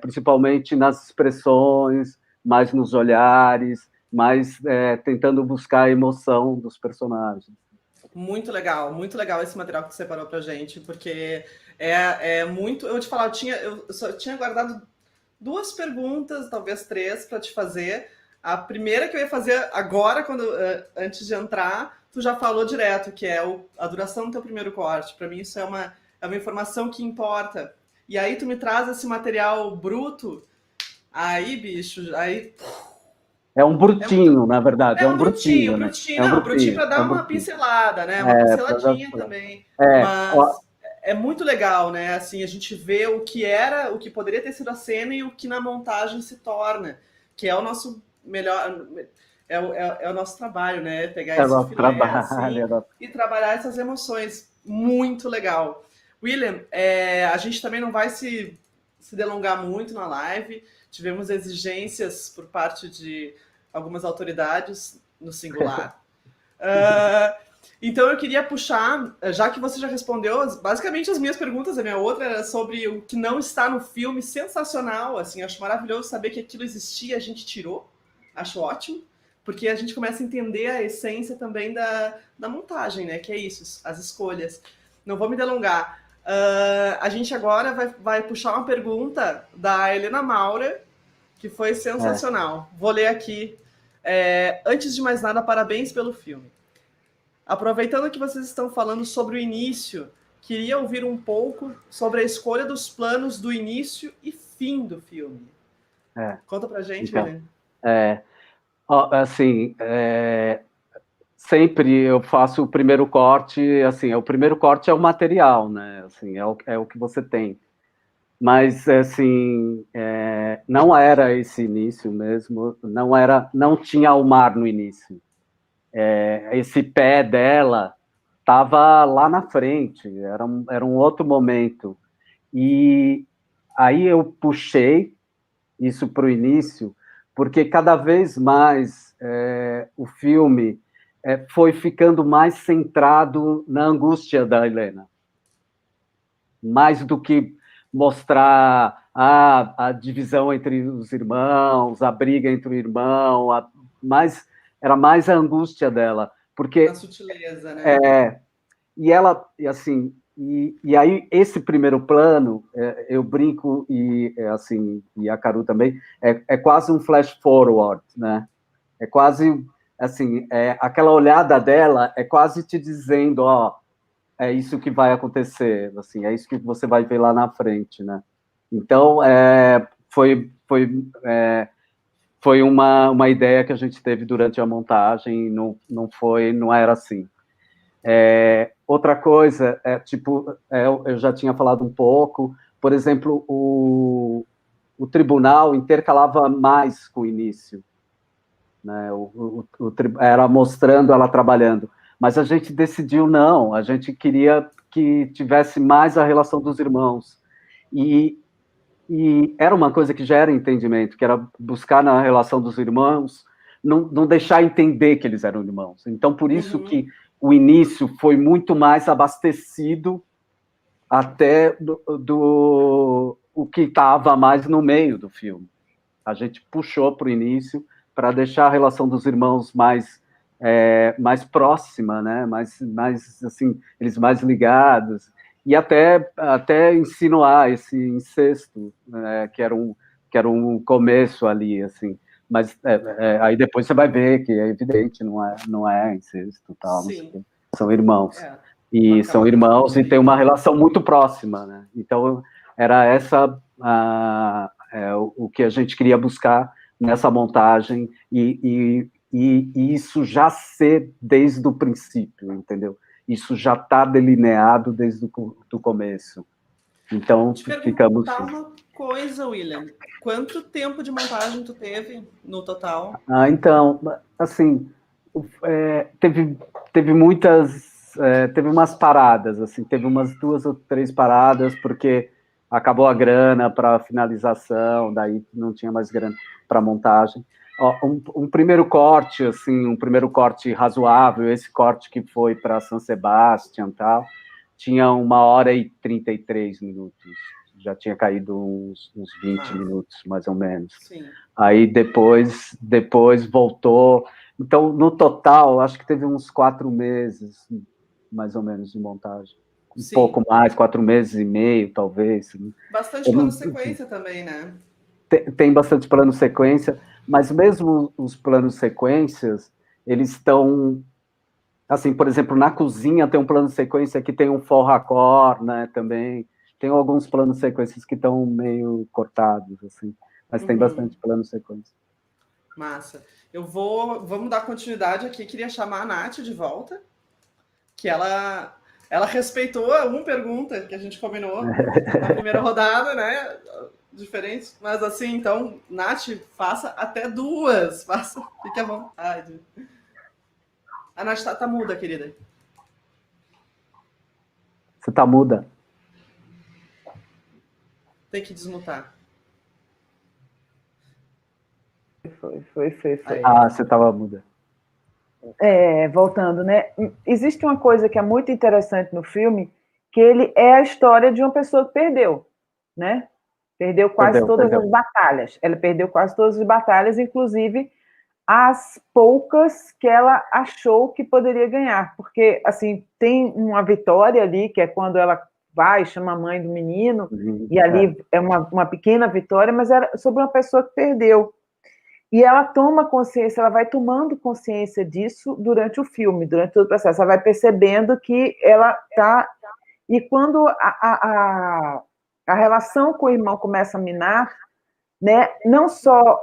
principalmente nas expressões, mais nos olhares, mais tentando buscar a emoção dos personagens. Muito legal esse material que você separou pra gente, porque é muito. Eu vou te falar, eu só tinha guardado 2 perguntas, talvez 3, para te fazer. A primeira que eu ia fazer agora, antes de entrar, tu já falou direto, que é a duração do teu primeiro corte. Para mim, isso é uma informação que importa. E aí tu me traz esse material bruto, aí, bicho, aí. É um brutinho, na verdade. É um brutinho, né? Brutinho para dar uma pincelada, né? Uma pinceladinha também. Mas é muito legal, né? Assim, a gente vê o que poderia ter sido a cena e o que na montagem se torna, que é o nosso melhor, é o nosso trabalho, né? Pegar esse filé assim, e trabalhar essas emoções. Muito legal. William, a gente também não vai se delongar muito na live. Tivemos exigências por parte de algumas autoridades no singular. Então eu queria puxar, já que você já respondeu, basicamente as minhas perguntas, a minha outra era sobre o que não está no filme, sensacional, assim, acho maravilhoso saber que aquilo existia, a gente tirou, acho ótimo, porque a gente começa a entender a essência também da montagem, né, que é isso, as escolhas. Não vou me delongar. A gente agora vai puxar uma pergunta da Helena Maura, que foi sensacional. Vou ler aqui. Antes de mais nada, parabéns pelo filme. Aproveitando que vocês estão falando sobre o início, queria ouvir um pouco sobre a escolha dos planos do início e fim do filme. Conta pra gente, então, William. Assim, sempre eu faço o primeiro corte, assim, o primeiro corte é o material, né? Assim, é o que você tem. Mas, assim, não era esse início mesmo, não tinha o mar no início. Esse pé dela estava lá na frente, era um outro momento. E aí eu puxei isso para o início, porque cada vez mais o filme foi ficando mais centrado na angústia da Helena. Mais do que mostrar a divisão entre os irmãos, a briga entre o irmão, era mais a angústia dela, porque a sutileza, né? E ela, assim, e aí esse primeiro plano, eu brinco e assim, e a Caru também, é quase um flash forward, né? É quase assim, aquela olhada dela é quase te dizendo, ó, é isso que vai acontecer, assim, é isso que você vai ver lá na frente, né? Então, foi uma ideia que a gente teve durante a montagem, não era assim. Outra coisa, eu já tinha falado um pouco, por exemplo, o tribunal intercalava mais com o início, né? Era mostrando ela trabalhando. Mas a gente decidiu não, a gente queria que tivesse mais a relação dos irmãos. E era uma coisa que já era entendimento, que era buscar na relação dos irmãos, não deixar entender que eles eram irmãos. Então, por isso que o início foi muito mais abastecido até o que estava mais no meio do filme. A gente puxou para o início para deixar a relação dos irmãos mais próxima, né? Mais assim, eles mais ligados, e até insinuar esse incesto, né? que era um começo ali, assim. Mas aí depois você vai ver que é evidente, não é incesto, tal, não sei o quê. São irmãos. E são irmãos e tem uma relação muito próxima, né? Então, era o que a gente queria buscar nessa montagem, e isso já ser desde o princípio, entendeu? Isso já está delineado desde o começo. Então, ficamos... uma coisa, William. Quanto tempo de montagem tu teve no total? Então, assim, teve muitas... teve umas paradas, assim, teve umas 2 ou 3 paradas, porque acabou a grana para finalização, daí não tinha mais grana para montagem. Um primeiro corte, assim, um primeiro corte razoável, esse corte que foi para San Sebastián, tal, tinha 1h33, já tinha caído uns 20 minutos, mais ou menos. Sim. Aí depois voltou. Então, no total, acho que teve uns 4 meses, mais ou menos, de montagem. Um pouco mais, 4 meses e meio, talvez. Bastante plano sequência também, né? Tem bastante plano sequência, mas mesmo os planos sequências, eles estão... Assim, por exemplo, na cozinha tem um plano sequência que tem um faux raccord, né, também. Tem alguns planos sequências que estão meio cortados, assim, mas tem bastante plano sequência. Massa. Vamos dar continuidade aqui. Queria chamar a Nath de volta, que ela respeitou uma pergunta que a gente combinou na primeira rodada, né? Diferente, mas assim, então, Nath, faça até 2. Fique à vontade. A Nath tá muda, querida. Você tá muda. Tem que desmutar. Foi. Ah, você tava muda. Voltando, né? Existe uma coisa que é muito interessante no filme, que ele é a história de uma pessoa que perdeu, né? Perdeu quase todas as batalhas. Ela perdeu quase todas as batalhas, inclusive as poucas que ela achou que poderia ganhar. Porque, assim, tem uma vitória ali, que é quando ela vai, chama a mãe do menino, e ali é uma pequena vitória, mas era sobre uma pessoa que perdeu. E ela toma consciência, ela vai tomando consciência disso durante o filme, durante todo o processo. Ela vai percebendo que ela está... E quando a relação com o irmão começa a minar, né, não só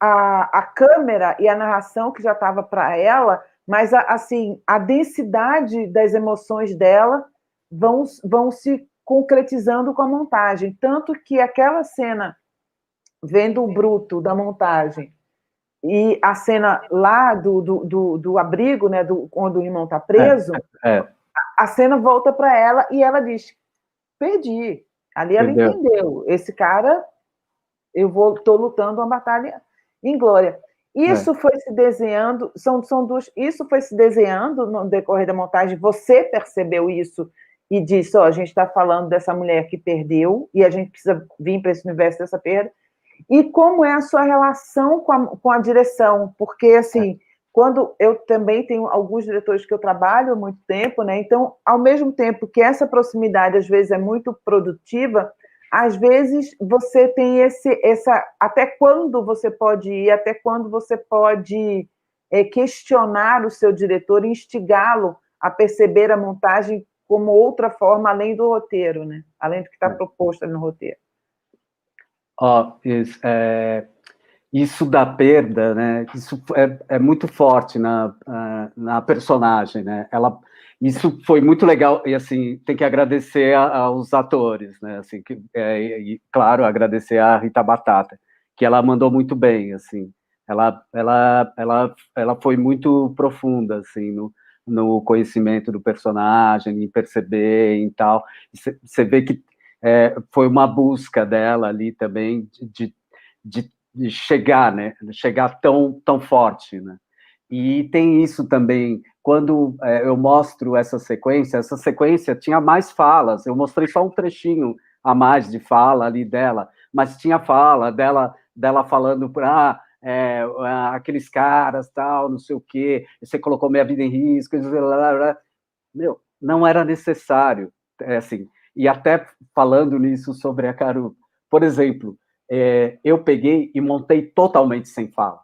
a câmera e a narração que já estava para ela, mas assim, a densidade das emoções dela vão se concretizando com a montagem. Tanto que aquela cena, vendo o bruto da montagem, e a cena lá do abrigo, né, onde o irmão está preso, a cena volta para ela e ela diz: perdi. Ali ela entendeu. Esse cara, estou lutando uma batalha em glória. Isso foi se desenhando, isso foi se desenhando no decorrer da montagem. Você percebeu isso e disse: a gente está falando dessa mulher que perdeu e a gente precisa vir para esse universo dessa perda. E como é a sua relação com a direção? Porque, assim, quando eu também tenho alguns diretores que eu trabalho há muito tempo, né? Então, ao mesmo tempo que essa proximidade, às vezes, é muito produtiva, às vezes você tem até quando você pode ir, até quando você pode questionar o seu diretor e instigá-lo a perceber a montagem como outra forma, além do roteiro, né? Além do que está proposto no roteiro. Isso da perda, né? Isso é muito forte na personagem, né? Isso foi muito legal, e assim, tem que agradecer aos atores, né? Assim, e claro, agradecer a Rita Batata, que ela mandou muito bem, assim. Ela foi muito profunda, assim, no conhecimento do personagem, em perceber e tal. Você vê que foi uma busca dela ali também de chegar, né? Chegar tão forte, né? E tem isso também, quando eu mostro essa sequência tinha mais falas, eu mostrei só um trechinho a mais de fala ali dela, mas tinha fala dela falando para aqueles caras, tal, não sei o quê, você colocou minha vida em risco, blá, blá. Meu, não era necessário, assim, e até falando nisso sobre a Caru, por exemplo, eu peguei e montei totalmente sem fala,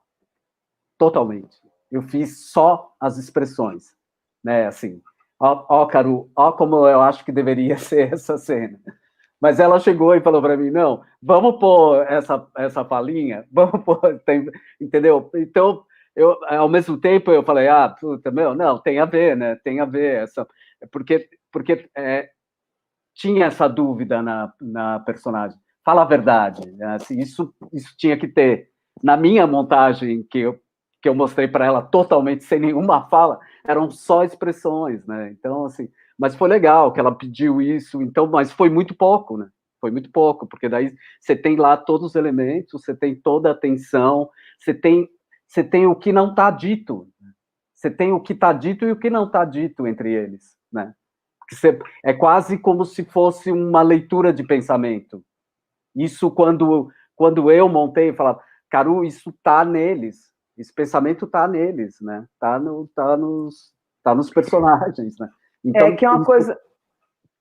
totalmente. Eu fiz só as expressões, né, assim, ó, Caru, ó como eu acho que deveria ser essa cena. Mas ela chegou e falou para mim, não, vamos pôr essa falinha, vamos pôr, entendeu? Então, ao mesmo tempo, eu falei, puta, não, tem a ver, né, tem a ver, porque tinha essa dúvida na personagem, fala a verdade, né? Assim, isso tinha que ter. Na minha montagem, que eu mostrei para ela totalmente sem nenhuma fala, eram só expressões, né? Então, assim, mas foi legal que ela pediu isso, então, mas foi muito pouco, né? Foi muito pouco, porque daí você tem lá todos os elementos, você tem toda a atenção, você tem o que não está dito, você tem o que está dito e o que não está dito entre eles, né? É quase como se fosse uma leitura de pensamento. Isso, quando eu montei, eu falava, Caru, isso está neles, esse pensamento está neles, né? Tá nos personagens, né? Então, Que é uma coisa,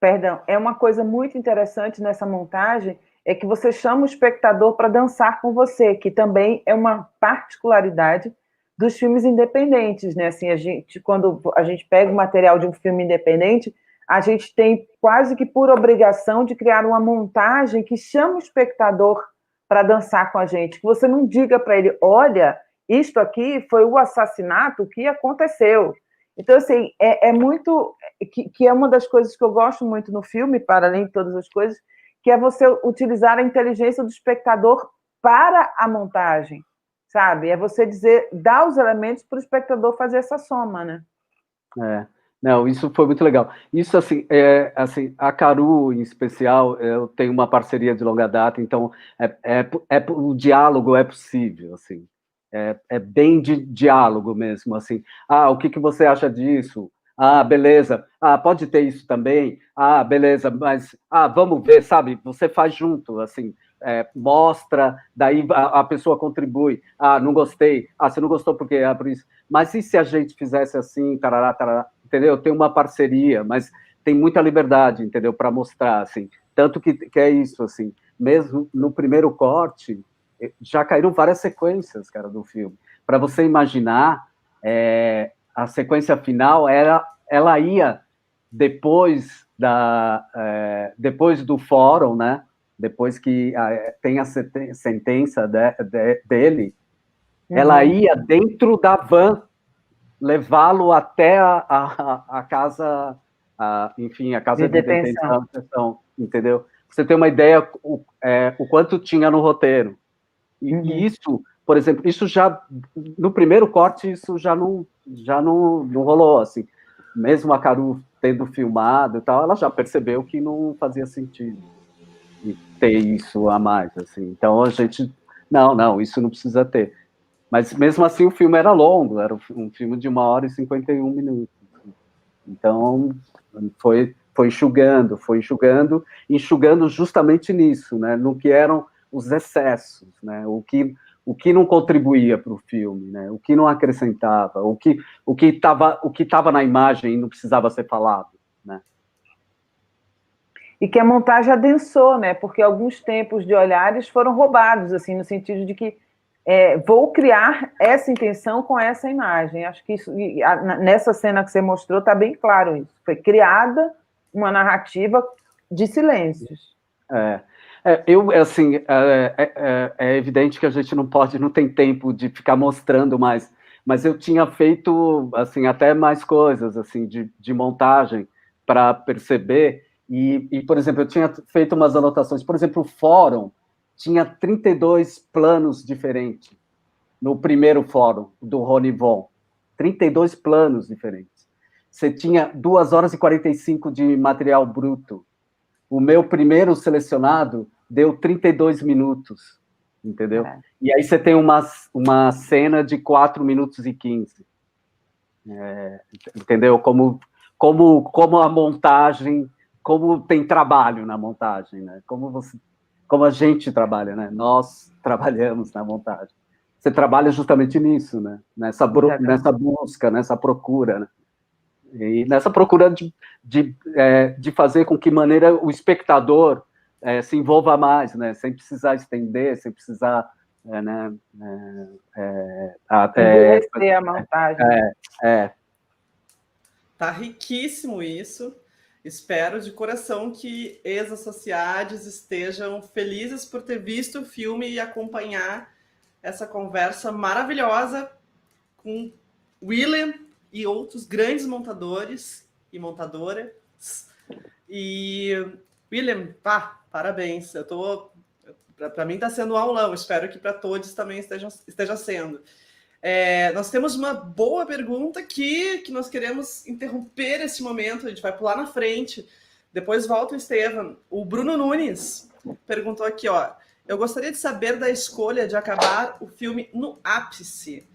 perdão, é uma coisa muito interessante nessa montagem, é que você chama o espectador para dançar com você, que também é uma particularidade dos filmes independentes, né? Assim, quando a gente pega o material de um filme independente, a gente tem quase que por obrigação de criar uma montagem que chama o espectador para dançar com a gente, que você não diga para ele, olha, isto aqui foi o assassinato que aconteceu. Então, assim, é muito... que é uma das coisas que eu gosto muito no filme, para além de todas as coisas, que é você utilizar a inteligência do espectador para a montagem, sabe? É você dar os elementos para o espectador fazer essa soma, né? Não, isso foi muito legal. Isso, assim, a Caru, em especial, eu tenho uma parceria de longa data, então o diálogo é possível, assim. É bem de diálogo mesmo, assim. O que você acha disso? Beleza. Pode ter isso também? Beleza, mas vamos ver, sabe? Você faz junto, assim, mostra, daí a pessoa contribui. Não gostei. Você não gostou porque por isso. Mas e se a gente fizesse assim, tarará, tarará, entendeu? Tem uma parceria, mas tem muita liberdade, entendeu? Para mostrar, assim. Tanto que é isso, assim. Mesmo no primeiro corte, já caíram várias sequências, cara, do filme. Para você imaginar, a sequência final ela ia depois do fórum, né? Depois que tem a sentença dele, ela ia dentro da van levá-lo até a casa, enfim, a casa de detenção, entendeu? Você tem uma ideia o quanto tinha no roteiro. E isso, por exemplo, isso já, no primeiro corte, isso já não rolou, assim. Mesmo a Caru tendo filmado e tal, ela já percebeu que não fazia sentido ter isso a mais, assim. Então, a gente, não, isso não precisa ter. Mas, mesmo assim, o filme era longo, era um filme de 1h51. Então, foi enxugando justamente nisso, né, no que eram os excessos, né, o que não contribuía para o filme, né, o que não acrescentava, o que estava na imagem e não precisava ser falado, né. E que a montagem adensou, né, porque alguns tempos de olhares foram roubados, assim, no sentido de que vou criar essa intenção com essa imagem. Acho que isso, nessa cena que você mostrou, está bem claro isso. Foi criada uma narrativa de silêncios. Assim, é evidente que a gente não tem tempo de ficar mostrando mais, mas eu tinha feito, assim, até mais coisas, assim, de montagem para perceber, e, por exemplo, eu tinha feito umas anotações, por exemplo, o fórum tinha 32 planos diferentes no primeiro fórum do Rony Von, 32 planos diferentes. Você tinha 2h45 de material bruto. O meu primeiro selecionado deu 32 minutos, entendeu? E aí você tem uma cena de 4 minutos e 15. Entendeu? Como a montagem, como tem trabalho na montagem, né? Como a gente trabalha, né? Nós trabalhamos na montagem. Você trabalha justamente nisso, né? Nessa busca, nessa procura, né? E nessa procura de fazer com que maneira o espectador se envolva mais, né? Sem precisar estender, sem precisar endurecer a montagem. Tá riquíssimo isso. Espero de coração que ex-associados estejam felizes por ter visto o filme e acompanhar essa conversa maravilhosa com William e outros grandes montadores e montadoras. E, William, parabéns. Para mim está sendo um aulão, espero que para todos também esteja sendo. Nós temos uma boa pergunta aqui, que nós queremos interromper esse momento, a gente vai pular na frente, depois volta o Estevam. O Bruno Nunes perguntou aqui, ó, eu gostaria de saber da escolha de acabar o filme no ápice.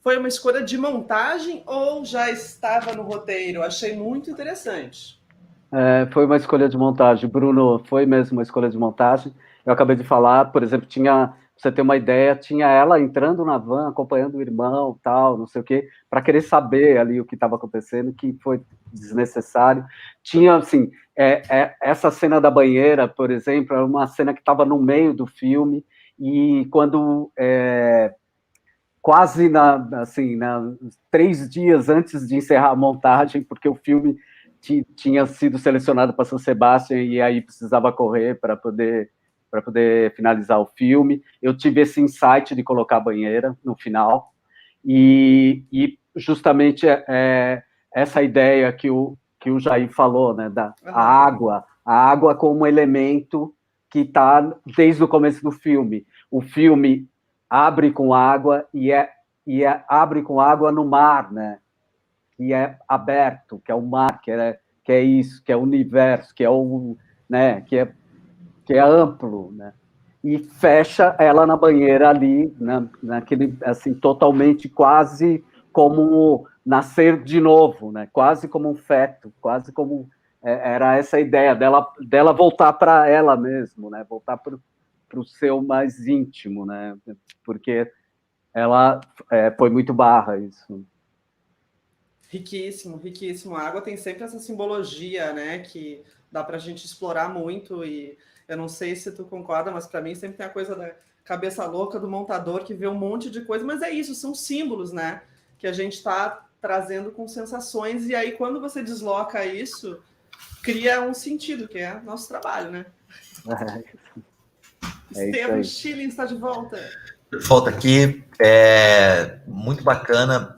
Foi uma escolha de montagem ou já estava no roteiro? Achei muito interessante. Foi uma escolha de montagem, Bruno, foi mesmo uma escolha de montagem. Eu acabei de falar, por exemplo, pra você ter uma ideia, tinha ela entrando na van, acompanhando o irmão, tal, não sei o quê, para querer saber ali o que estava acontecendo, que foi desnecessário. Tinha, assim, essa cena da banheira, por exemplo, era uma cena que estava no meio do filme, e quando, quase 3 dias antes de encerrar a montagem, porque o filme tinha sido selecionado para São Sebastião, e aí precisava correr para poder finalizar o filme. Eu tive esse insight de colocar a banheira no final, e justamente essa ideia que o Jair falou, né, a água como elemento que está desde o começo do filme. O filme abre com água e abre com água no mar, né, que é aberto, que é o mar, que é isso, que é o universo, que é o, né, que é amplo, né? E fecha ela na banheira ali, naquele, assim, totalmente quase como nascer de novo, né? Quase como um feto, quase como era essa ideia dela voltar para ela mesmo, né? Voltar para o seu mais íntimo, né? Porque ela foi muito barra isso. Riquíssimo, riquíssimo. A água tem sempre essa simbologia, né? Que dá para a gente explorar muito, e eu não sei se tu concorda, mas para mim sempre tem a coisa da cabeça louca do montador que vê um monte de coisa, mas é isso, são símbolos, né? Que a gente está trazendo com sensações, e aí quando você desloca isso, cria um sentido, que é nosso trabalho, né? Estevam Schilling está de volta. Volta aqui, muito bacana.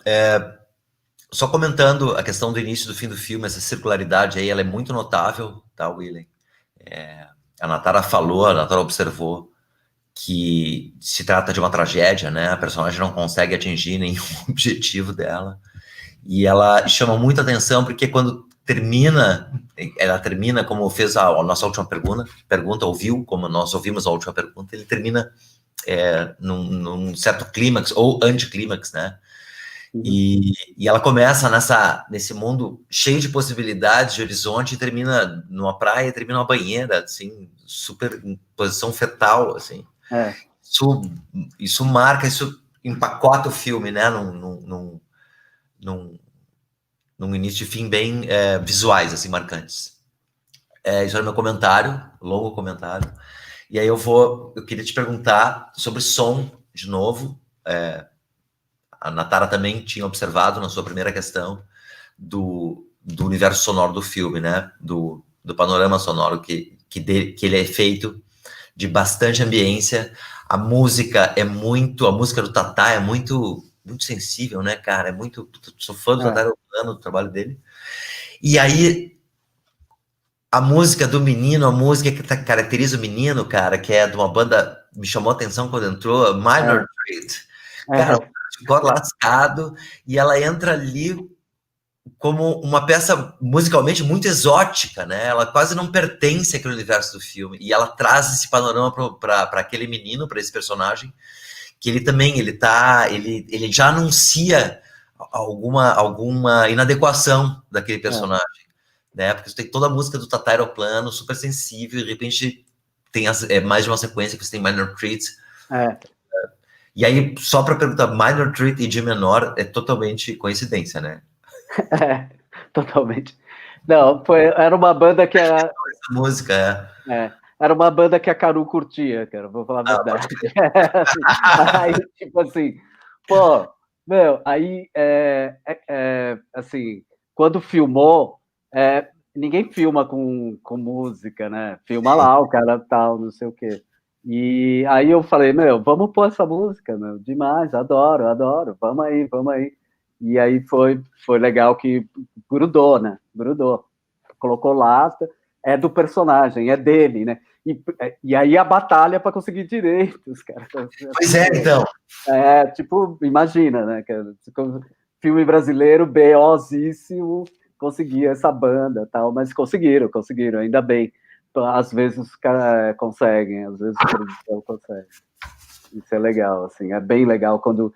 Só comentando a questão do início e do fim do filme, essa circularidade aí, ela é muito notável, tá, William? A Natara observou que se trata de uma tragédia, né? A personagem não consegue atingir nenhum objetivo dela. E ela chama muita atenção, porque quando ela termina como fez a nossa última pergunta, ouviu, como nós ouvimos a última pergunta, ele termina num certo clímax, ou anticlímax, né? E ela começa nesse mundo cheio de possibilidades, de horizonte, e termina numa praia, termina numa banheira, assim, super em posição fetal, assim. Isso marca, isso empacota o filme, né, num início e fim bem visuais, assim, marcantes. Isso era meu comentário, longo comentário. E aí eu queria te perguntar sobre som, de novo. A Natara também tinha observado na sua primeira questão do universo sonoro do filme, né? Do panorama sonoro, que ele é feito de bastante ambiência. A música do Tatá é muito, muito sensível, né, cara? Sou fã do Tatá, do trabalho dele. E aí, a música do menino, a música que caracteriza o menino, cara, que é de uma banda, me chamou a atenção quando entrou, Minor Threat. Cara, ficou lascado, e ela entra ali como uma peça musicalmente muito exótica, né? Ela quase não pertence àquele universo do filme, e ela traz esse panorama para aquele menino, para esse personagem, que ele também, ele já anuncia alguma inadequação daquele personagem, né? Porque você tem toda a música do Tata Aeroplano, super sensível, e de repente tem mais de uma sequência que você tem Minor Threat. E aí, só para perguntar, Minor Threat e G menor é totalmente coincidência, né? Totalmente. Não, era uma banda que Essa música, era uma banda que a Caru curtia, cara, vou falar a verdade. Aí, tipo assim, pô, meu, aí, assim, quando filmou, ninguém filma com música, né? Filma lá, o cara tal, não sei o quê. E aí eu falei, meu, vamos pôr essa música, meu, demais, adoro, vamos aí. E aí foi legal que grudou, né? Grudou. Colocou lá, é do personagem, é dele, né? E aí a batalha para conseguir direitos, cara. Pois é, então. Tipo, imagina, né? Filme brasileiro, BOzíssimo, conseguia essa banda tal, mas conseguiram, ainda bem. Às vezes os caras conseguem, às vezes a produção consegue. Isso é legal, assim, é bem legal quando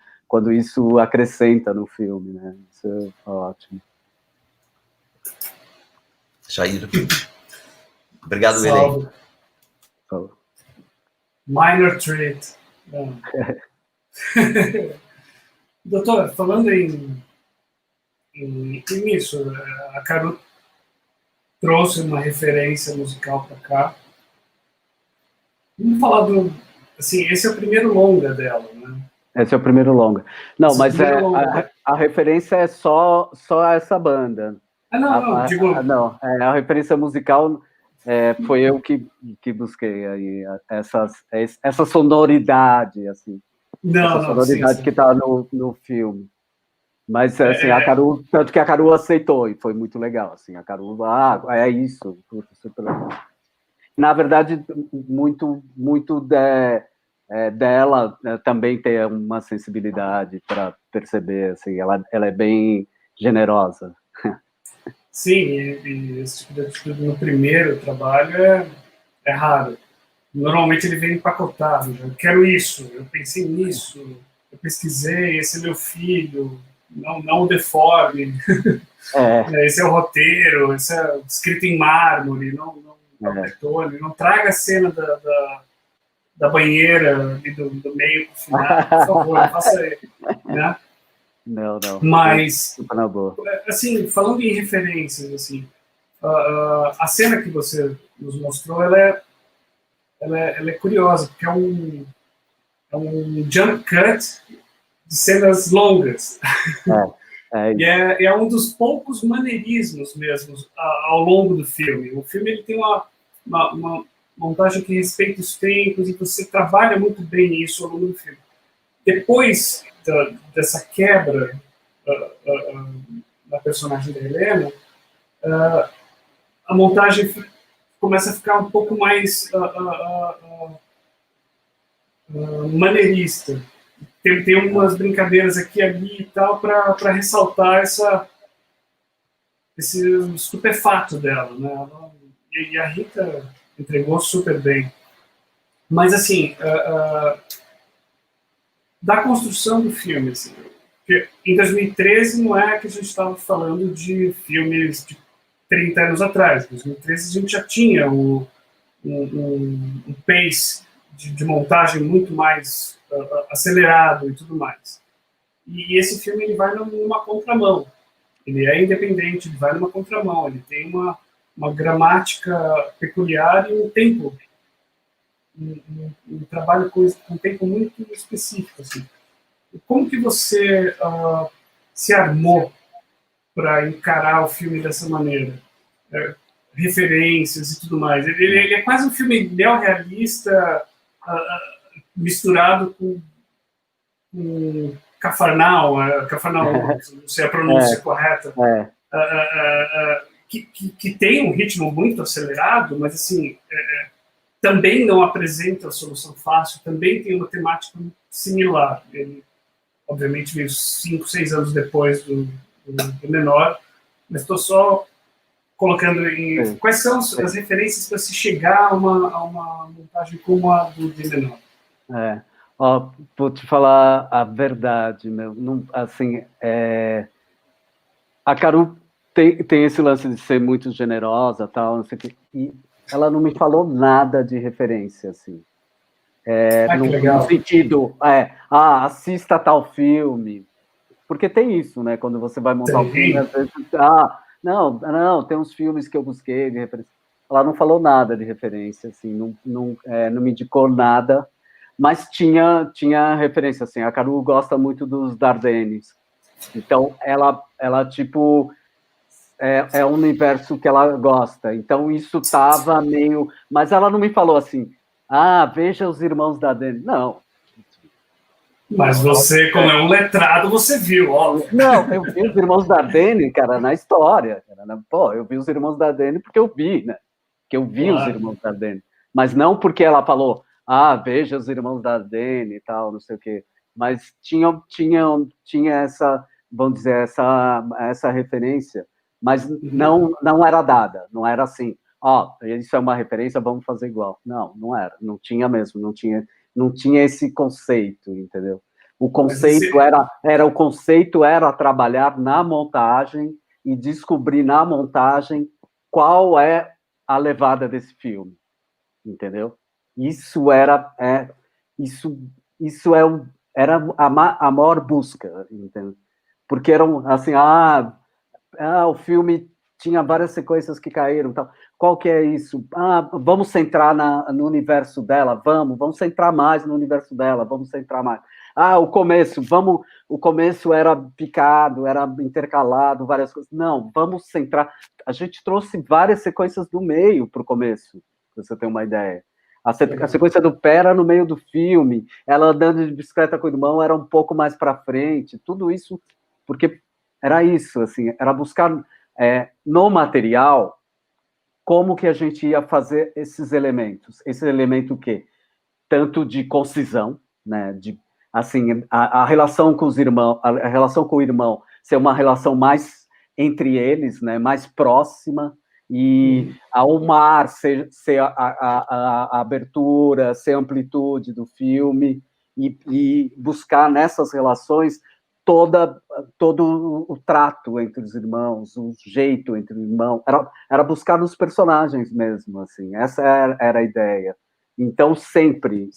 isso acrescenta no filme, né? Isso é ótimo. Jair. Obrigado, Elen. Minor Threat. Doutor, falando nisso, a Caru trouxe uma referência musical para cá. Vamos falar assim, esse é o primeiro longa dela, né? Esse é o primeiro longa. Não, mas a referência é só essa banda. Não, a referência musical foi eu que busquei aí essa sonoridade, assim. Essa sonoridade sim. Que está no filme. Mas, assim, a Caru, tanto que a Caru aceitou, e foi muito legal, assim, a Caru, é isso, super legal. Na verdade, muito dela também tem uma sensibilidade para perceber, assim, ela é bem generosa. Sim, e esse tipo de atitude no primeiro trabalho é raro. Normalmente ele vem empacotado, eu quero isso, eu pensei nisso, eu pesquisei, esse é meu filho, não o deforme, esse é o roteiro, esse é escrito em mármore, não betone, não traga a cena da banheira ali do meio para o final, por favor, não faça isso, né? Não. Mas, assim, falando em referências, assim, a cena que você nos mostrou, ela é curiosa, porque é um jump cut de cenas longas. E é um dos poucos maneirismos mesmo ao longo do filme. O filme ele tem uma montagem que respeita os tempos e você trabalha muito bem isso ao longo do filme. Depois dessa quebra da personagem da Helena, a montagem começa a ficar um pouco mais maneirista. Tem umas brincadeiras aqui e ali e tal para ressaltar esse estupefato dela, né? E a Rita entregou super bem. Mas, assim, da construção do filme, assim, porque em 2013 não é que a gente estava falando de filmes de 30 anos atrás. Em 2013 a gente já tinha um pace de montagem muito mais acelerado e tudo mais. E esse filme ele vai numa contramão. Ele é independente, ele vai numa contramão. Ele tem uma gramática peculiar e um tempo. Um trabalho com um tempo muito específico. Assim. Como que você se armou para encarar o filme dessa maneira? Referências e tudo mais. Ele é quase um filme neorrealista misturado com Cafarnaum, não sei a pronúncia correta, que tem um ritmo muito acelerado, mas assim também não apresenta a solução fácil, também tem uma temática similar. Ele, obviamente, veio 5, 6 anos depois do Menor, mas estou só colocando em quais são as referências para se chegar a uma montagem como a do De Menor. Ó, vou te falar a verdade, meu. Não, assim, a Caru tem esse lance de ser muito generosa, tal, não sei o quê, e ela não me falou nada de referência, assim. Ah, que No legal. sentido, assista tal filme. Porque tem isso, né? Quando você vai montar o filme, Tem. às vezes, não, tem uns filmes que eu busquei de referência. Ela não falou nada de referência, assim, não me indicou nada, mas tinha referência, assim, a Caru gosta muito dos Dardennes, então ela tipo, é um universo que ela gosta, então isso tava meio, mas ela não me falou assim, veja os Irmãos Dardennes, não. Mas você, como é um letrado, você viu, óbvio. Não, eu vi os Irmãos Dardenne, cara, na história. Cara, pô, eu vi os Irmãos Dardenne porque eu vi, né? Que eu vi os Claro. Irmãos Dardenne. Mas não porque ela falou, veja os Irmãos Dardenne e tal, não sei o quê. Mas tinha essa, vamos dizer, essa referência, mas não era dada, não era assim, isso é uma referência, vamos fazer igual. Não era, não tinha mesmo, não tinha esse conceito, entendeu? O conceito era trabalhar na montagem e descobrir na montagem qual é a levada desse filme, entendeu? Isso era era a maior busca, entendeu? Porque eram assim, o filme tinha várias sequências que caíram, tal. Qual que é isso? Vamos centrar no universo dela, vamos centrar mais no universo dela, vamos centrar mais. O começo era picado, era intercalado, várias coisas. Não, vamos centrar. A gente trouxe várias sequências do meio para o começo, para você ter uma ideia. A sequência do pé era no meio do filme, ela andando de bicicleta com o irmão era um pouco mais para frente, tudo isso, porque era isso, assim, era buscar no material como que a gente ia fazer esses elementos. Esse elemento o quê? Tanto de concisão, né, de assim, a relação com os irmãos, a relação com o irmão ser uma relação mais entre eles, né, mais próxima, e ao mar ser a abertura, ser a amplitude do filme, e buscar nessas relações todo o trato entre os irmãos, o jeito entre os irmãos, era buscar nos personagens mesmo, assim, essa era a ideia. Então, sempre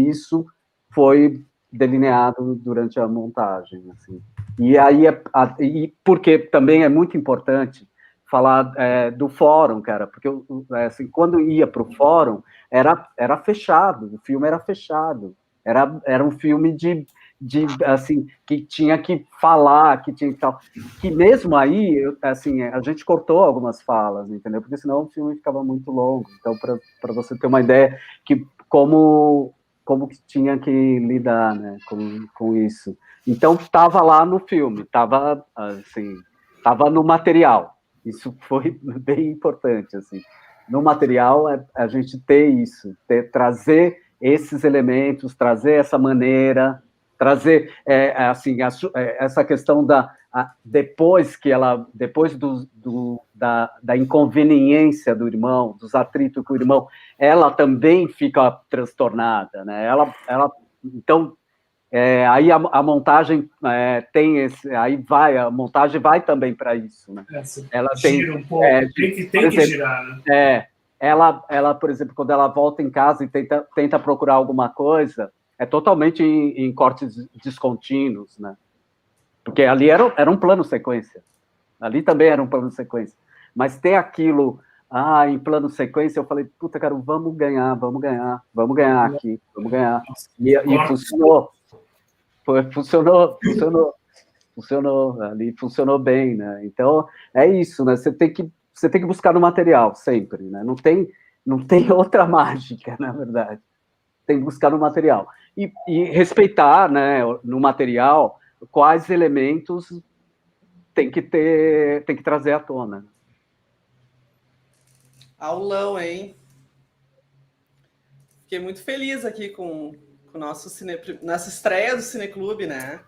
isso foi delineado durante a montagem, assim. E aí, porque também é muito importante falar do fórum, cara, porque assim, quando ia para o fórum, era fechado, o filme era fechado, era um filme de assim, que tinha que falar, que tinha que tal, que mesmo aí, assim, a gente cortou algumas falas, entendeu? Porque senão o filme ficava muito longo. Então, para você ter uma ideia que como que tinha que lidar, né, com isso. Então, estava lá no filme, estava assim, estava no material. Isso foi bem importante, assim. No material, a gente ter isso, trazer esses elementos, trazer essa maneira, trazer assim essa questão depois da inconveniência do irmão, dos atritos com o irmão, ela também fica transtornada, né? Então aí a montagem tem esse, a montagem vai também para isso, né? Ela gira um pouco, tem que girar, né? Ela, por exemplo, quando ela volta em casa e tenta procurar alguma coisa, é totalmente em cortes descontínuos, né? Porque ali era um plano sequência. Ali também era um plano sequência. Mas ter aquilo em plano sequência, eu falei, puta, cara, vamos ganhar aqui, vamos ganhar. E funcionou. Funcionou, ali funcionou bem, né? Então, é isso, né? Você tem que buscar no material, sempre, né? Não tem outra mágica, na verdade. Tem que buscar no material. E respeitar, né, no material, quais elementos tem que trazer à tona. Aulão, hein? Fiquei muito feliz aqui com o nosso nossa estreia do Cineclube, né?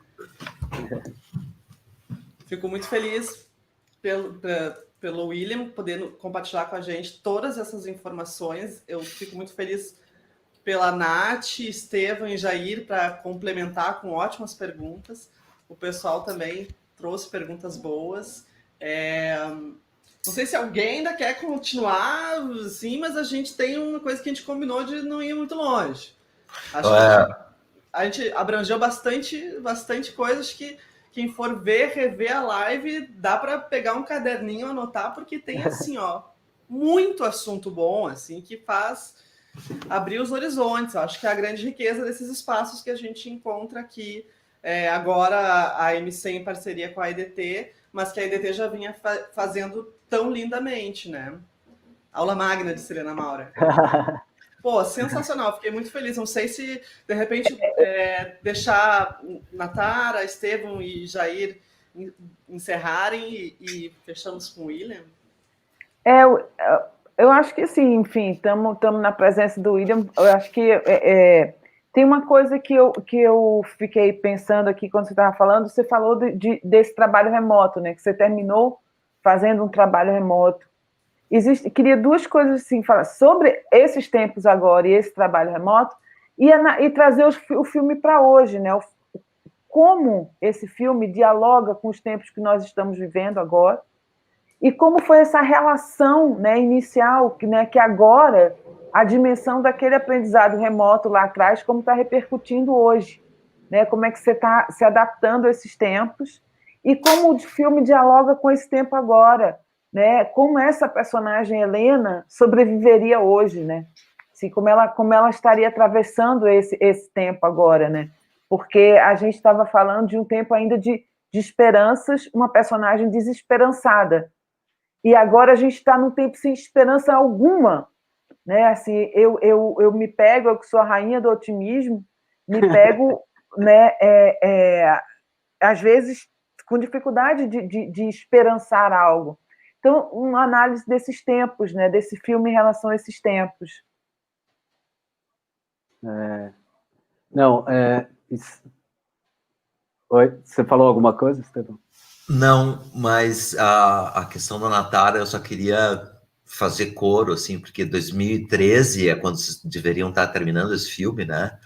Fico muito feliz pelo William podendo compartilhar com a gente todas essas informações. Eu fico muito feliz pela Nath, Estevam e Jair para complementar com ótimas perguntas. O pessoal também trouxe perguntas boas. Não sei se alguém ainda quer continuar, sim, mas a gente tem uma coisa que a gente combinou de não ir muito longe. Acho que a gente abrangeu bastante coisas que quem for rever a live, dá para pegar um caderninho, anotar, porque tem, assim, ó, muito assunto bom, assim, que faz abrir os horizontes. Eu acho que é a grande riqueza desses espaços que a gente encontra aqui. Agora a MC em parceria com a EDT, mas que a EDT já vinha fazendo tão lindamente, né? Aula magna de Selena Maura. Pô, sensacional, fiquei muito feliz. Não sei se, de repente, deixar Natara, Estevam e Jair encerrarem e fechamos com o William. Eu acho que sim, enfim, estamos na presença do William. Eu acho que tem uma coisa que eu fiquei pensando aqui quando você estava falando, você falou desse trabalho remoto, né? Que você terminou fazendo um trabalho remoto. Queria duas coisas assim, falar sobre esses tempos agora e esse trabalho remoto e trazer o filme para hoje, né? Como esse filme dialoga com os tempos que nós estamos vivendo agora e como foi essa relação, né, inicial, que agora a dimensão daquele aprendizado remoto lá atrás, como está repercutindo hoje, né? Como é que você está se adaptando a esses tempos e como o filme dialoga com esse tempo agora, né? Como essa personagem Helena sobreviveria hoje, né? Assim, como ela estaria atravessando esse tempo agora, né? Porque a gente estava falando de um tempo ainda de esperanças, uma personagem desesperançada. E agora a gente está num tempo sem esperança alguma, né? Assim, eu me pego, eu que sou a rainha do otimismo, me pego, né? Às vezes com dificuldade de esperançar algo. Então, uma análise desses tempos, né? Desse filme em relação a esses tempos. Oi, você falou alguma coisa, Estevão? Não, mas a questão da Natara, eu só queria fazer coro, assim, porque 2013 é quando vocês deveriam estar terminando esse filme, né?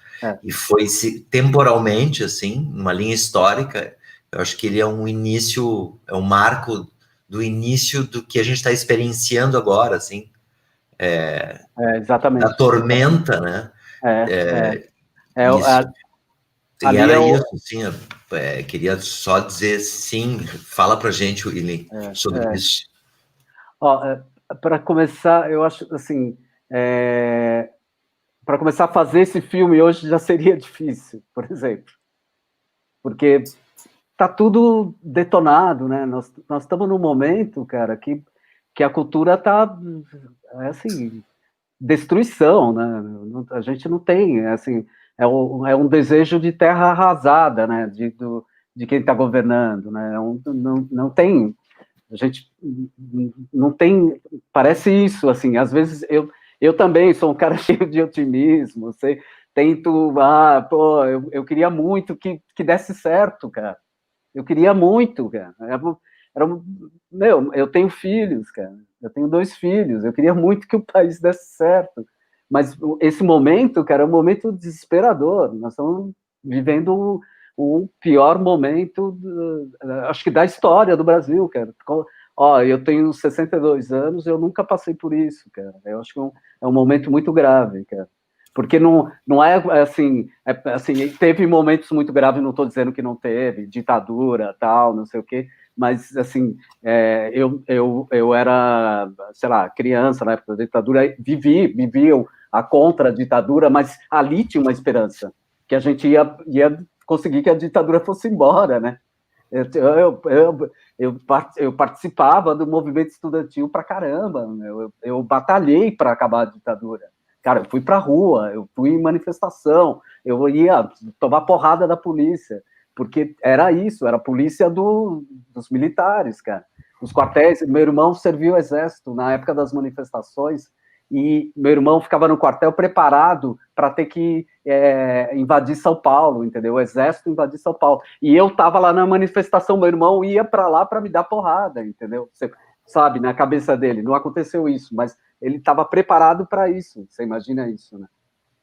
E foi temporalmente, assim, numa linha histórica, eu acho que ele é um início, é um marco do início do que a gente está experienciando agora, assim. Exatamente. Da tormenta, né? Isso. E era isso, sim. Queria só dizer, sim, fala pra gente, William, sobre isso. Para começar, eu acho, assim, para começar a fazer esse filme hoje já seria difícil, por exemplo. Porque tá tudo detonado, né? Nós estamos num momento, cara, que a cultura tá, assim, destruição, né? A gente não tem, assim, é um desejo de terra arrasada, né? De quem está governando, né? Não tem, a gente não tem, parece isso, assim, às vezes eu também sou um cara cheio de otimismo, sei, tento, eu queria muito que desse certo, cara. Eu queria muito, cara. Eu tenho filhos, cara. Eu tenho 2 filhos. Eu queria muito que o país desse certo. Mas esse momento, cara, é um momento desesperador. Nós estamos vivendo o pior momento, acho que da história do Brasil, cara. Eu tenho 62 anos, eu nunca passei por isso, cara. Eu acho que é um momento muito grave, cara. Porque não é assim, teve momentos muito graves, não estou dizendo que não teve, ditadura, tal, não sei o quê, mas, assim, eu era, sei lá, criança na época da ditadura, vivi a contra-ditadura, mas ali tinha uma esperança, que a gente ia conseguir que a ditadura fosse embora, né? Eu participava do movimento estudantil pra caramba, eu batalhei para acabar a ditadura. Cara, eu fui pra rua, eu fui em manifestação, eu ia tomar porrada da polícia, porque era isso, era a polícia dos militares, cara. Os quartéis, meu irmão serviu o exército na época das manifestações, e meu irmão ficava no quartel preparado para ter que invadir São Paulo, entendeu? O exército invadir São Paulo. E eu estava lá na manifestação, meu irmão ia para lá para me dar porrada, entendeu? Você sabe, na cabeça dele, não aconteceu isso, mas ele estava preparado para isso, você imagina isso, né?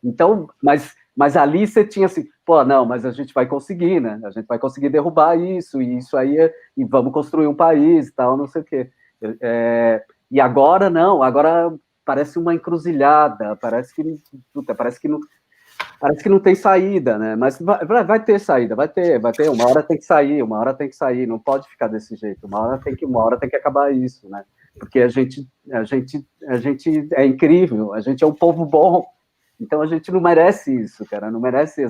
Então, mas ali você tinha assim, pô, não, mas a gente vai conseguir, né? A gente vai conseguir derrubar isso, e isso aí, e vamos construir um país e tal, não sei o quê. E agora não, agora parece uma encruzilhada, parece que não tem saída, né? Mas vai ter saída, vai ter, uma hora tem que sair, não pode ficar desse jeito, uma hora tem que acabar isso, né? Porque a gente é incrível, a gente é um povo bom, então a gente não merece isso, cara, não merece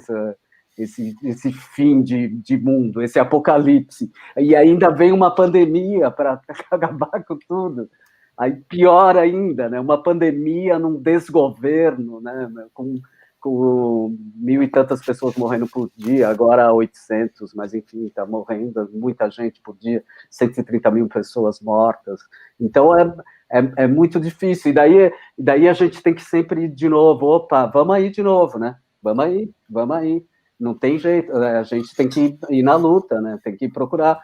esse fim de mundo, esse apocalipse, e ainda vem uma pandemia para acabar com tudo. Aí pior ainda, né? Uma pandemia num desgoverno, né? Com 1.000 e tantas pessoas morrendo por dia, agora 800, mas enfim, está morrendo muita gente por dia, 130 mil pessoas mortas. Então é muito difícil. E daí a gente tem que sempre de novo, opa, vamos aí de novo, né? Vamos aí. Não tem jeito, a gente tem que ir na luta, né? Tem que procurar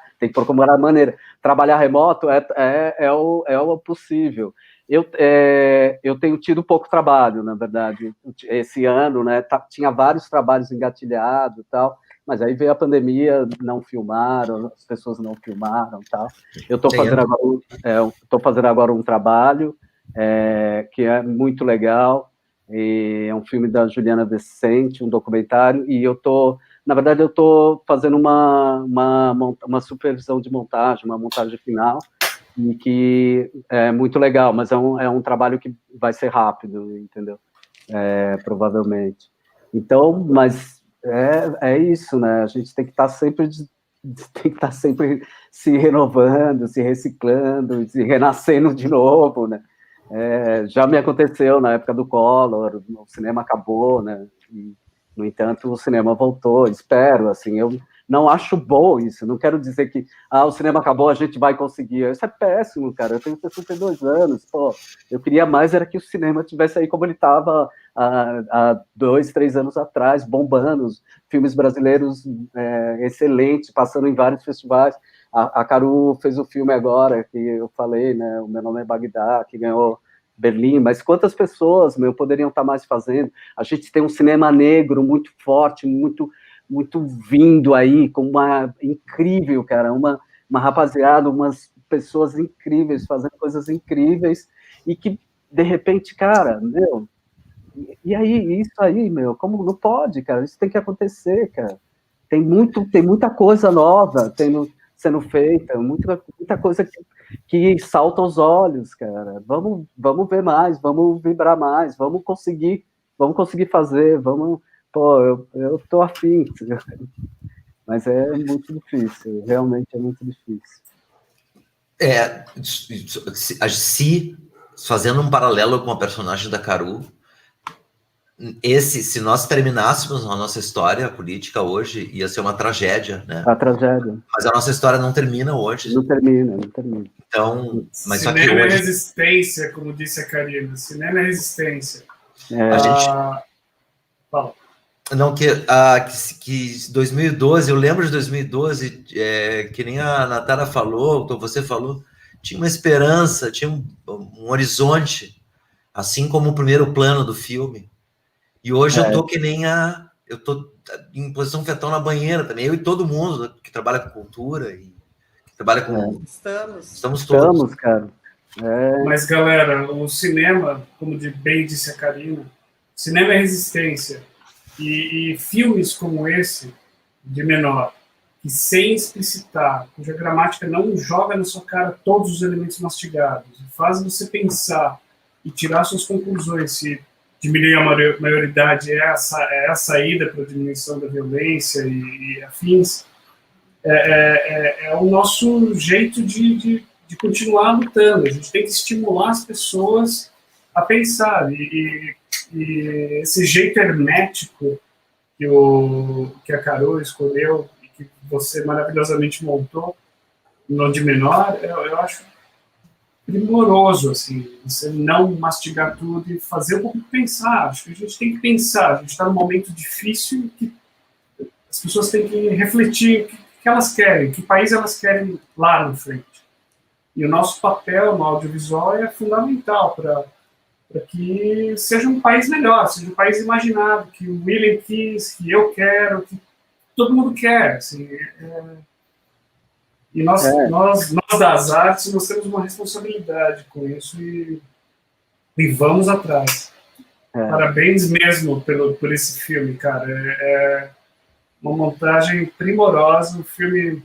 a maneira. Trabalhar remoto é o possível. Eu tenho tido pouco trabalho, na verdade, esse ano, né? Tinha vários trabalhos engatilhados e tal, mas aí veio a pandemia, não filmaram, as pessoas não filmaram e tal. Eu estou fazendo agora um trabalho que é muito legal. É um filme da Juliana Vicente, um documentário, e na verdade, eu estou fazendo uma supervisão de montagem, uma montagem final, e que é muito legal, mas é um trabalho que vai ser rápido, entendeu? Provavelmente. Então, mas é isso, né? A gente tem que estar sempre se renovando, se reciclando, se renascendo de novo, né? Já me aconteceu na época do Collor, o cinema acabou, né? E, no entanto, o cinema voltou, espero, assim, eu não acho bom isso, não quero dizer que o cinema acabou, a gente vai conseguir, isso é péssimo, cara, eu tenho 62 anos, pô, eu queria mais era que o cinema tivesse aí como ele estava há 2, 3 anos atrás, bombando, os filmes brasileiros excelentes, passando em vários festivais. A Caru fez o filme agora, que eu falei, né, O Meu Nome é Bagdá, que ganhou Berlim, mas quantas pessoas, poderiam estar mais fazendo? A gente tem um cinema negro muito forte, muito vindo aí, com uma incrível, cara, uma rapaziada, umas pessoas incríveis, fazendo coisas incríveis, e que, de repente, cara, e aí, isso aí, como não pode, cara, isso tem que acontecer, cara. Tem muita coisa nova sendo feita, muita coisa que salta aos olhos, cara. Vamos ver mais, vamos vibrar mais, vamos conseguir fazer, pô, eu tô afim, mas é muito difícil, realmente é muito difícil. Fazendo um paralelo com a personagem da Caru, se nós terminássemos a nossa história política hoje, ia ser uma tragédia, né? A tragédia. Mas a nossa história não termina hoje. Não termina. Então, mas cinema só que hoje... é resistência, como disse a Karina. Cinema é resistência. A gente... Fala. Não, que 2012, eu lembro de 2012, que nem a Natara falou, você falou, tinha uma esperança, tinha um horizonte, assim como o primeiro plano do filme. E hoje eu tô que nem eu tô em posição fetal na banheira também, eu e todo mundo que trabalha com cultura e que trabalha com... Estamos todos. Estamos, cara. Mas, galera, o cinema, como bem disse a Karina, cinema é resistência. E filmes como esse, de menor, que sem explicitar, cuja gramática não joga na sua cara todos os elementos mastigados, faz você pensar e tirar suas conclusões se diminuir a maioridade é a saída para a diminuição da violência e afins, é o nosso jeito de continuar lutando. A gente tem que estimular as pessoas a pensar. E esse jeito hermético que a Carol escolheu e que você maravilhosamente montou no de menor, eu acho primoroso, assim, você não mastigar tudo e fazer o público pensar. Acho que a gente tem que pensar, a gente está num momento difícil que as pessoas têm que refletir o que elas querem, que país elas querem lá na frente. E o nosso papel no audiovisual é fundamental para que seja um país melhor, seja um país imaginado, que o William quis, que eu quero, que todo mundo quer. Assim, e nós das artes, nós temos uma responsabilidade com isso e vamos atrás. Parabéns mesmo por esse filme, cara. É uma montagem primorosa, um filme,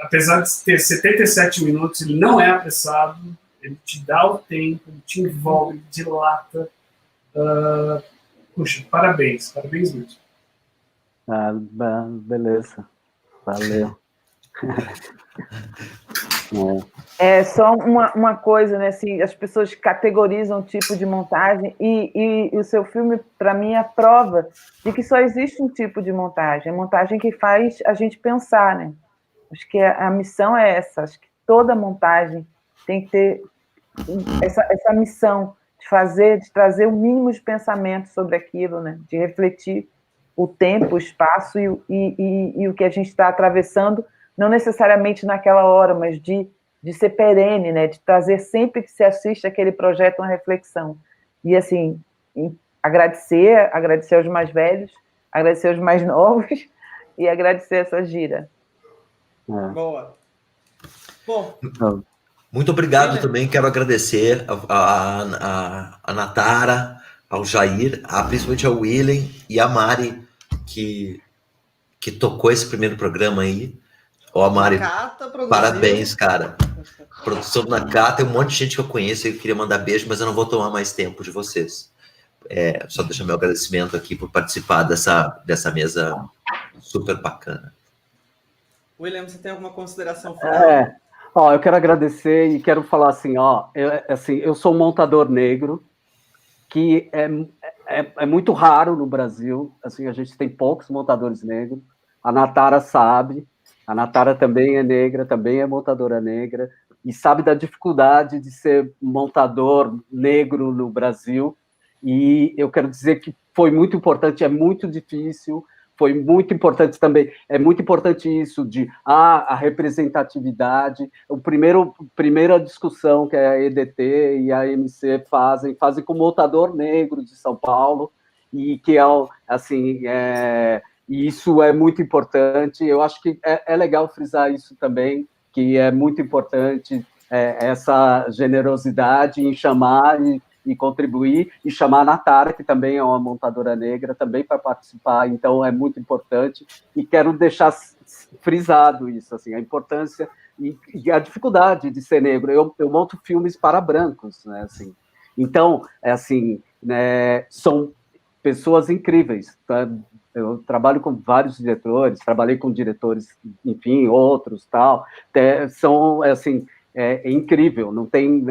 apesar de ter 77 minutos, ele não é apressado, ele te dá o tempo, ele te envolve, ele dilata. Puxa, parabéns mesmo. Beleza, valeu. É só uma coisa, né? Assim, as pessoas categorizam o tipo de montagem e o seu filme, para mim, é a prova de que só existe um tipo de montagem. É a montagem que faz a gente pensar, né? Acho que a missão é essa. Acho que toda montagem tem que ter essa missão de trazer o mínimo de pensamento sobre aquilo, né? De refletir o tempo, o espaço e o que a gente está atravessando, não necessariamente naquela hora, mas de ser perene, né? De trazer sempre que se assiste aquele projeto uma reflexão. E, assim, agradecer aos mais velhos, agradecer aos mais novos e agradecer essa gira. Boa. Bom, muito obrigado também. Quero agradecer a Natara, ao Jair, principalmente ao William e a Mari, que tocou esse primeiro programa aí. Ó, Mari, parabéns, cara. Produção do Nakata, tem um monte de gente que eu conheço e eu queria mandar beijo, mas eu não vou tomar mais tempo de vocês. Só deixar meu agradecimento aqui por participar dessa mesa super bacana. William, você tem alguma consideração final? Eu quero agradecer e quero falar assim, eu sou um montador negro, que é muito raro no Brasil, assim, a gente tem poucos montadores negros, a Natara sabe, a Natara também é negra, também é montadora negra, e sabe da dificuldade de ser montador negro no Brasil, e eu quero dizer que foi muito importante, é muito difícil, foi muito importante também, é muito importante isso de a representatividade, primeira discussão que a EDT e a MC fazem com o montador negro de São Paulo, e que e isso é muito importante. Eu acho que é legal frisar isso também, que é muito importante essa generosidade em chamar e contribuir, e chamar a Natara, que também é uma montadora negra, também para participar, então é muito importante, e quero deixar frisado isso, assim, a importância e a dificuldade de ser negro. Eu monto filmes para brancos, né, assim, então, são pessoas incríveis, tá? Eu trabalho com vários diretores, trabalhei com diretores, enfim, outros, tal, são, assim, incrível, não tem...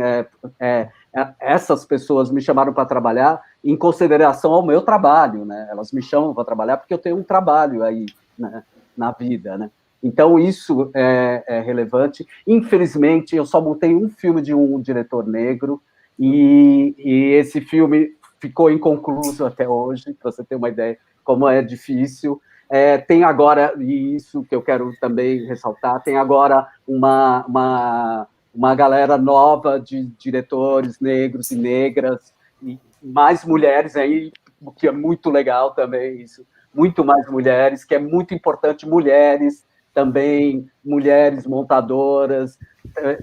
essas pessoas me chamaram para trabalhar em consideração ao meu trabalho, né? Elas me chamam para trabalhar porque eu tenho um trabalho aí, né, na vida, né? Então, isso é relevante. Infelizmente, eu só montei um filme de um diretor negro e esse filme ficou inconcluso até hoje, para você ter uma ideia como é difícil. Tem agora, e isso que eu quero também ressaltar, tem agora uma galera nova de diretores negros e negras, e mais mulheres aí, o que é muito legal também, isso, muito mais mulheres, que é muito importante, mulheres também, mulheres montadoras,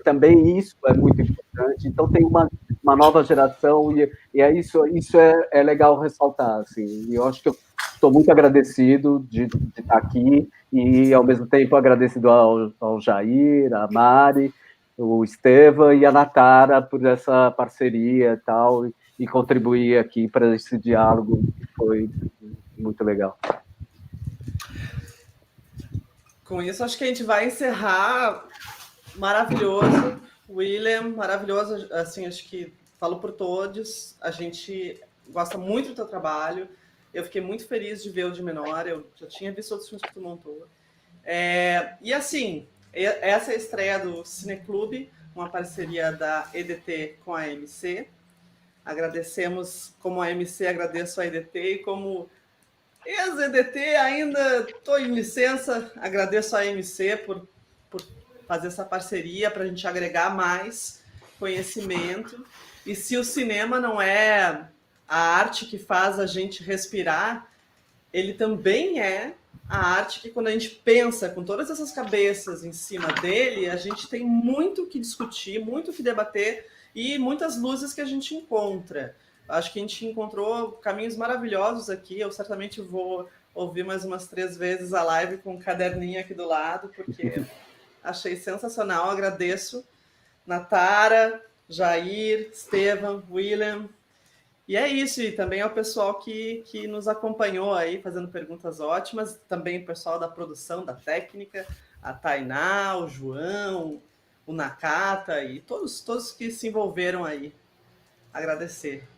também isso é muito importante. Então tem uma nova geração, e isso é legal ressaltar, assim, e eu acho que eu estou muito agradecido de estar aqui, e ao mesmo tempo agradecido ao Jair, a Mari, o Estevam e a Natara por essa parceria e tal, e contribuir aqui para esse diálogo, que foi muito legal. Com isso, acho que a gente vai encerrar. Maravilhoso, William, maravilhoso, assim, acho que falo por todos, a gente gosta muito do teu trabalho, eu fiquei muito feliz de ver o de menor, eu já tinha visto outros filmes que tu montou. E assim, essa é a estreia do Cineclube, uma parceria da EDT com a AMC. Agradecemos, como a AMC, agradeço a EDT, e como ex-EDT ainda estou em licença, agradeço a AMC por fazer essa parceria para a gente agregar mais. conhecimento. E se o cinema não é a arte que faz a gente respirar, ele também é a arte que, quando a gente pensa com todas essas cabeças em cima dele, a gente tem muito o que discutir, muito o que debater e muitas luzes que a gente encontra. Acho que a gente encontrou caminhos maravilhosos aqui. Eu certamente vou ouvir mais umas 3 vezes a live com um caderninho aqui do lado, porque achei sensacional. Agradeço Natara, Jair, Estevam, William. E é isso, e também ao pessoal que nos acompanhou aí, fazendo perguntas ótimas, também o pessoal da produção, da técnica, a Tainá, o João, o Nakata e todos que se envolveram aí. Agradecer.